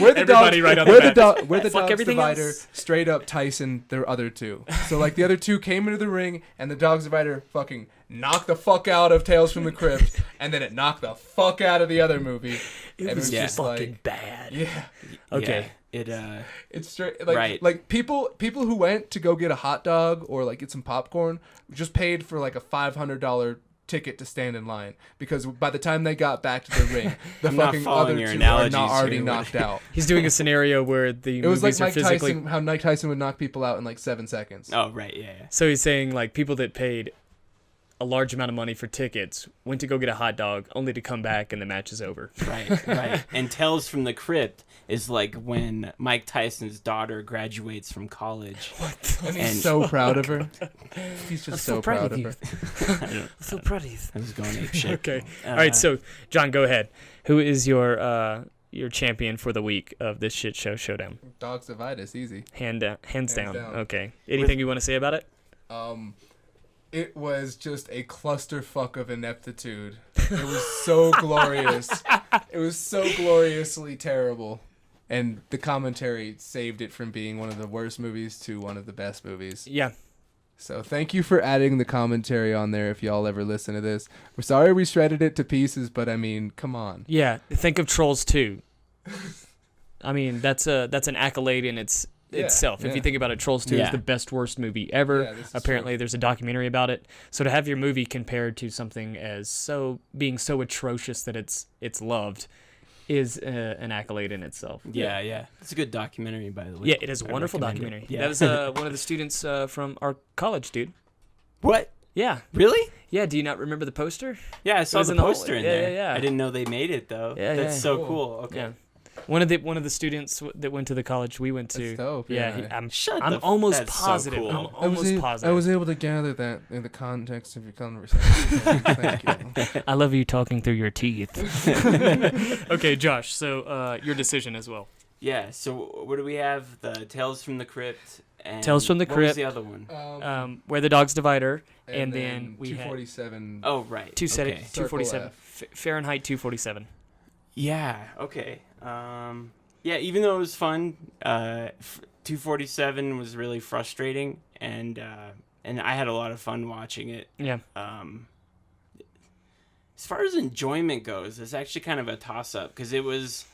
Where the Everybody dog, right off where the the dog, where the Fuck Dog's everything Divider else. straight up Tyson the other two. So like the other two came into the ring and the Dog's Divider fucking knocked the fuck out of Tales from the Crypt and then it knocked the fuck out of the other movie. It And was Yeah. just fucking bad. Yeah, Okay. Yeah, it's straight like Right. like people who went to go get a hot dog or like get some popcorn just paid for like a $500 ticket to stand in line because by the time they got back to the ring, the I'm not fucking following other your two are analogies not already here. knocked out. He's doing a scenario where the It was like movies are Mike physically. Tyson, how Mike Tyson would knock people out in like 7 seconds. Oh, right. Yeah. So he's saying like people that paid a large amount of money for tickets went to go get a hot dog only to come back and the match is over. Right. And Tales from the Crypt is like when Mike Tyson's daughter graduates from college. And he's And- so proud of her. He's just I'm so proud of her. I'm so proud of you. I was going ape shit. Okay. All right. So John, go ahead. Who is your champion for the week of this shit show showdown? Dog's Divide is easy. Hands down. down. Okay. Anything you want to say about it? It was just a clusterfuck of ineptitude. It was so glorious. It was so gloriously terrible. And the commentary saved it from being one of the worst movies to one of the best movies. Yeah. So thank you for adding the commentary on there if y'all ever listen to this. We're sorry we shredded it to pieces, but I mean, come on. Yeah. Think of Trolls 2. I mean, that's an accolade in itself. If yeah. you think about it, Trolls 2 is Yeah. the best worst movie ever. Yeah, this is Apparently, there's a documentary about it. So to have your movie compared to something as being so atrocious that it's loved is an accolade in itself. Yeah. It's a good documentary, by the way. Yeah, it is a I wonderful recommend documentary. it. Yeah. That was one of the students from our college, dude. What? Yeah. Really? Yeah, do you not remember the poster? Yeah, I saw was the in the poster hallway. in Yeah, there. yeah. I didn't know they made it though. Yeah, That's yeah. so Cool. cool. Okay. Yeah. One of the students that went to the college we went to. That's dope. Yeah, I'm That's almost so positive. cool. I'm I almost positive. was able to gather that in the context of your conversation. Thank you. I love you talking through your teeth. Okay, Josh. So your decision as well. Yeah. So what do we have? The Tales from the Crypt. And Tales from the what was Crypt. the other one? Where the Dogs Divider, and then we had 247. Oh, right. 247 Circle Fahrenheit 247. Yeah. Okay. Yeah. Even though it was fun, 247 was really frustrating, and I had a lot of fun watching it. Yeah. As far as enjoyment goes, it's actually kind of a toss-up because it was.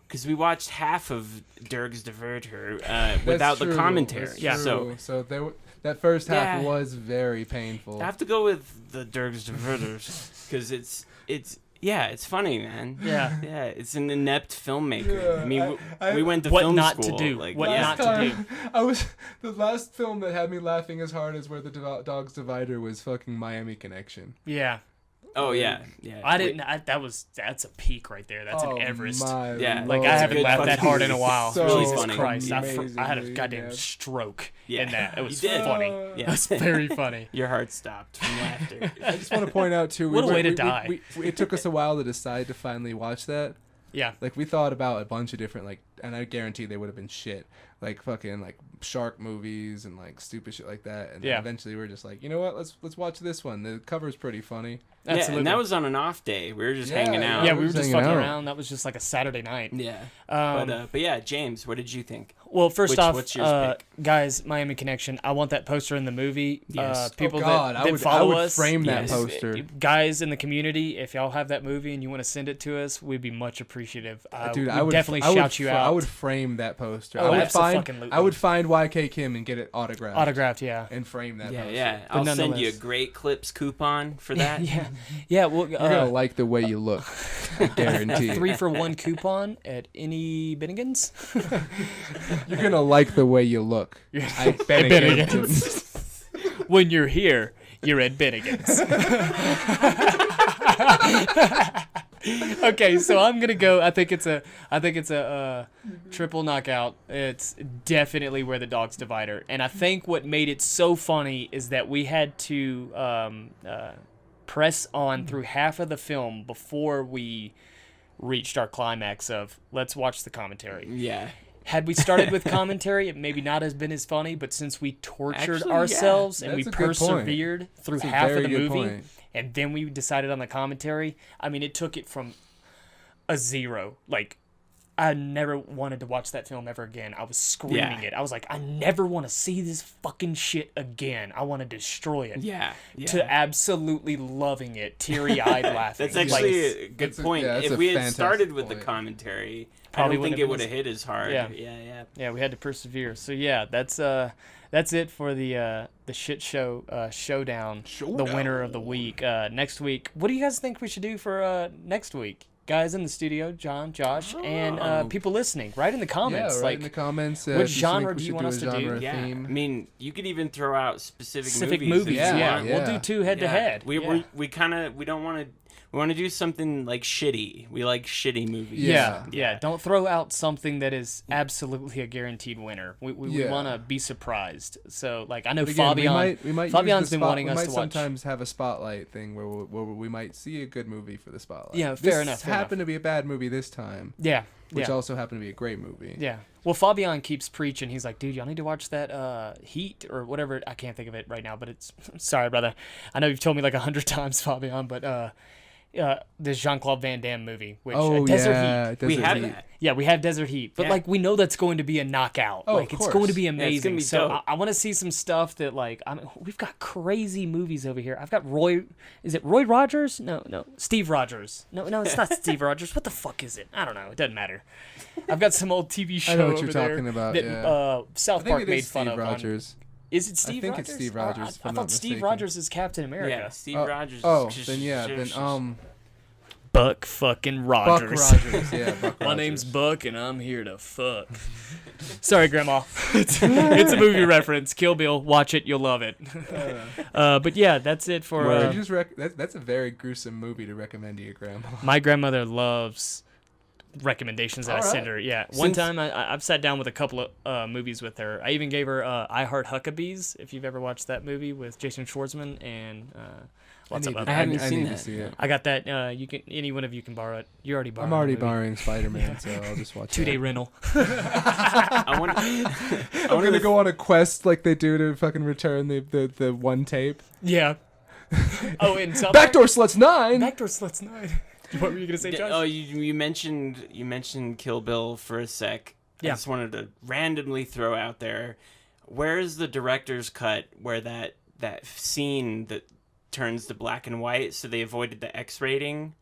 Because we watched half of Dirk's Diverter without the commentary. That's Yeah. true. So that first half Yeah. was very painful. I have to go with the Dirk's Diverters because it's funny, man. Yeah. Yeah, it's an inept filmmaker. Yeah, I mean, I- we went to What film not to school. do. Like, What yeah. not to do. The last film that had me laughing as hard as Where the Dogs Divider was fucking Miami Connection. Yeah. Oh yeah, yeah. That's a peak right there. That's an Everest. Yeah, Like It's I a haven't good laughed that fucking hard in a while. so Jesus funny. Christ. I had a amazingly goddamn bad. stroke Yeah. in that. It was You did. funny. Yeah. That's very funny. Your heart stopped from laughter. I just want to point out too. What a way to die. It took us a while to decide to finally watch that. Yeah. Like we thought about a bunch of different and I guarantee they would have been shit. Like fucking shark movies and stupid shit like that. And then Yeah. eventually we were just like, you know what? Let's watch this one. The cover's pretty funny. Yeah, Absolutely. and that was on an off day. We were just hanging out. Yeah, we we were were just hanging fucking out. around. That was just like a Saturday night. Yeah. Um, But yeah, James, what did you think? Well, first off, what's yours pick? guys, Miami Connection. I want that poster in the movie. Yes. People oh God, that I would follow us, frame that Yes. poster. guys in the community, if y'all have that movie and you want to send it to us, we'd be much appreciative. Dude, we'd I would definitely I would shout you out. I would frame that poster. Oh, I would abso-fucking-lutely. I would find YK Kim and get it autographed. Autographed, yeah. And frame that Yeah, poster. yeah. I'll send you a nonetheless. Great Clips coupon for that. Yeah. Well, You're gonna like the way you look. I guarantee. a 3-for-1 coupon at any Bennigan's. You're gonna like the way you look. I Bennigan's. When you're here, you're at Bennigan's. Okay, so I'm gonna go. I think it's a triple knockout. It's definitely Where the Dogs Divider, and I think what made it so funny is that we had to press on through half of the film before we reached our climax of let's watch the commentary. Yeah. Had we started with commentary, it maybe not has been as funny, but since we tortured Actually, yeah. ourselves and we That's a good point. persevered through That's a half of very the good movie, point. and then we decided on the commentary, I mean, it took it from a 0. Like, I never wanted to watch that film ever again. I was screaming it. I was like, I never want to see this fucking shit again. I want to destroy it. Yeah. To absolutely loving it, teary-eyed laughing. That's actually Like, a good that's a- point. yeah, that's If a we had fantastic started with the point. commentary, Probably I don't think wouldn't it have would been have hit as hard. Yeah. Yeah. we had to persevere. So yeah, that's it for the shit show showdown. The winner of the week. Next week, what do you guys think we should do for next week? Guys in the studio, John, Josh, and people listening. Write in the comments. Yeah, like in the comments. what if you genre think we do you should want us a to do? genre Yeah. theme. I mean, you could even throw out specific movies. if you Yeah, want. We'll do 2 head to head. We don't want to. We want to do something like shitty. We like shitty movies. Yeah. Don't throw out something that is absolutely a guaranteed winner. We Yeah. want to be surprised. So, like, I know But again, Fabian. we might Fabian's use the been spot- wanting we us might to watch. sometimes have a spotlight thing where we might see a good movie for the spotlight. Yeah, fair enough, This fair happened to be a bad movie this time, Yeah. which yeah. also happened to be a great movie. Yeah. Well, Fabian keeps preaching. He's like, dude, y'all need to watch that Heat or whatever. I can't think of it right now, but it's sorry, brother. I know you've told me like 100 times, Fabian, but this Jean-Claude Van Damme movie, which Desert Heat. We Desert have Heat. that. Yeah, we have Desert Heat, but Yeah. like we know that's going to be a knockout. Oh, like of it's going to course. be Yeah, it's amazing. gonna be So dope. I want to see some stuff that like we've got crazy movies over here. I've got Roy. Is it Roy Rogers? No, Steve Rogers. No, it's not Steve Rogers. What the fuck is it? I don't know. It doesn't matter. I've got some old TV show I know what over you're there talking about, that yeah. South I think Park it made is fun Steve of. Rogers. Is it Steve think Rogers? it's Steve Or Rogers, if I I'm thought not Steve mistaken. Rogers is Captain America. Yeah, Steve Rogers. Then Buck fucking Buck Rogers. Rogers. Yeah, Buck My Rogers. name's Buck, and I'm here to fuck. Sorry, Grandma. It's a movie reference. Kill Bill. Watch it. You'll love it. But yeah, that's it for... You just that's a very gruesome movie to recommend to your grandma. my grandmother loves recommendations that I All send right. her. Yeah, one Since- time I've sat down with a couple of movies with her. I even gave her I Heart Huckabees, if you've ever watched that movie with Jason Schwartzman and lots of other. I haven't seen need that. to see it. I got that. You can, any one of you can borrow it. You already borrowed. I'm already the movie. borrowing Spider-Man, so I'll just watch 2-day that. rental. I want. I'm gonna go on a quest like they do to fucking return the one tape. Yeah. Oh, in South Backdoor Sluts 9. Backdoor Sluts 9. What were you gonna say, Josh? Oh, you mentioned Kill Bill for a sec. Yeah. I just wanted to randomly throw out there, where's the director's cut where that scene that turns to black and white, so they avoided the X rating,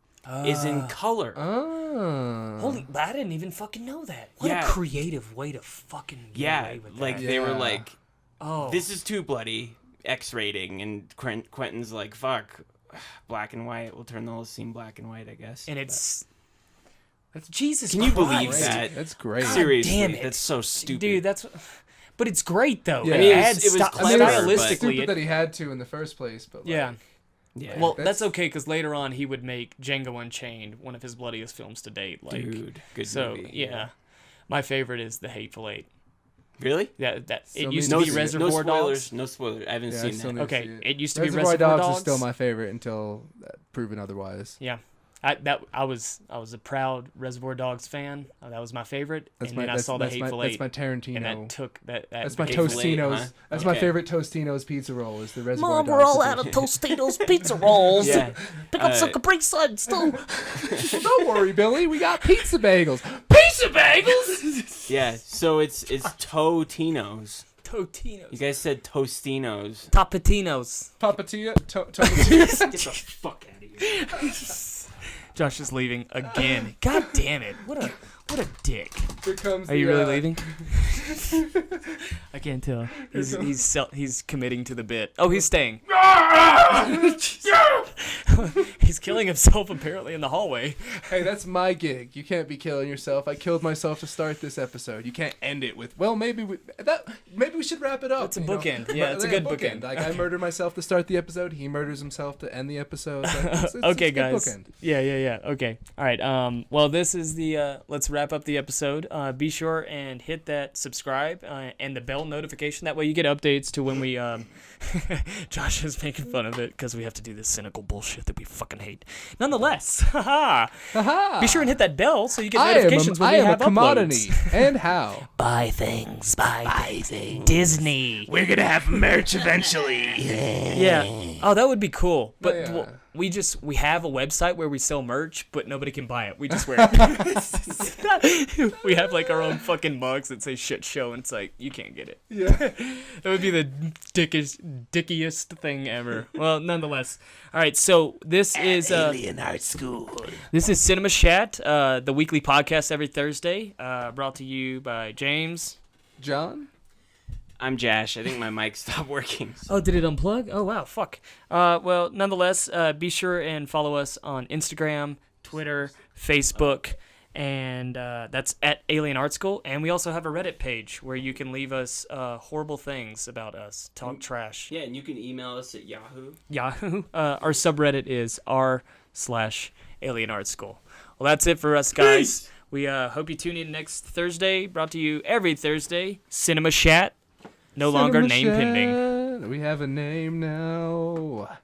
is in color. Oh. Holy, I didn't even fucking know that. What Yeah. a creative way to fucking get away with like that. they were Yeah. like, Oh, this is too bloody, X rating, and Quentin's like, fuck, black and white. We'll turn the whole scene black and white, I guess. and it's Jesus. Can you Christ. believe that? That's great. God Seriously, damn it. that's so stupid. Dude? That's. But it's great though. Yeah. It I mean, adds it was clever, but- stylistically. Stupid that he had to in the first place, but like, Yeah. yeah. Well, That's- that's okay because later on he would make Django Unchained one of his bloodiest films to date. Like, dude, good so movie. yeah. My favorite is The Hateful Eight. Really? Yeah, that Still it used need to to be see it. Reservoir no spoilers. Dogs. No spoilers. I haven't Yeah, I seen still that. need- Okay, see it. it used to Reservoir be Reservoir Dogs Dogs. is still my favorite until proven otherwise. Yeah, I was a proud Reservoir Dogs fan. That was my favorite. That's and my then I that's, saw The that's my Hateful that's Eight, my Tarantino. and that took that. That's my Hateful Eight, Tostino's. huh? That's my Okay. favorite Tostino's pizza roll. Is the Reservoir Mom, Dogs. we're all out edition. of Tostino's pizza rolls. Yeah. Pick up some Capri Suns, too. Don't worry, Billy. We got pizza bagels. Pizza bagels. Yeah. So it's Totino's. Totino's. You guys said Tostinos. Topatinos. Papatia. Tomatillas. Get the fuck out of here. Josh is leaving again. God damn it! What a dick. Here comes Are you the, really leaving? I can't tell. He's committing to the bit. Oh, he's staying. He's killing himself apparently in the hallway. Hey, that's my gig. You can't be killing yourself. I killed myself to start this episode. You can't end it with, well, maybe we should wrap it up. That's a you know? bookend. Yeah, it's a good bookend. Like I murder myself to start the episode. He murders himself to end the episode. Like, it's Okay, a good guys. bookend. Yeah. Okay. All right. Well, this is the. Let's wrap up the episode. Be sure and hit that subscribe and the bell notification. That way you get updates to when we. Josh is making fun of it because we have to do this cynical bullshit that we fucking hate. Nonetheless, be sure and hit that bell so you get notifications when I we am have a commodity. uploads. And how? Buy things. Buy things. Disney. We're gonna have merch eventually. Yeah. Oh, that would be cool. But yeah. well, we have a website where we sell merch, but nobody can buy it. We just wear it. We have like our own fucking mugs that say "shit show," and it's like you can't get it. Yeah. That would be the dickiest thing ever. Well, nonetheless. All right. So this is Alien Art School. this is Cinema Shat, the weekly podcast every Thursday, brought to you by James. John? I'm Josh. I think my mic stopped working. Oh, did it unplug? Oh, wow, fuck. Well, nonetheless, be sure and follow us on Instagram, Twitter, Facebook, and that's at Alien Art School. And we also have a Reddit page where you can leave us horrible things about us, talk trash. Yeah, and you can email us at Yahoo. Yahoo. Our subreddit is r/Alien Art School. Well, that's it for us, guys. We hope you tune in next Thursday. Brought to you every Thursday. Cinema Shat. No longer Cinema name pending. Shat. We have a name now.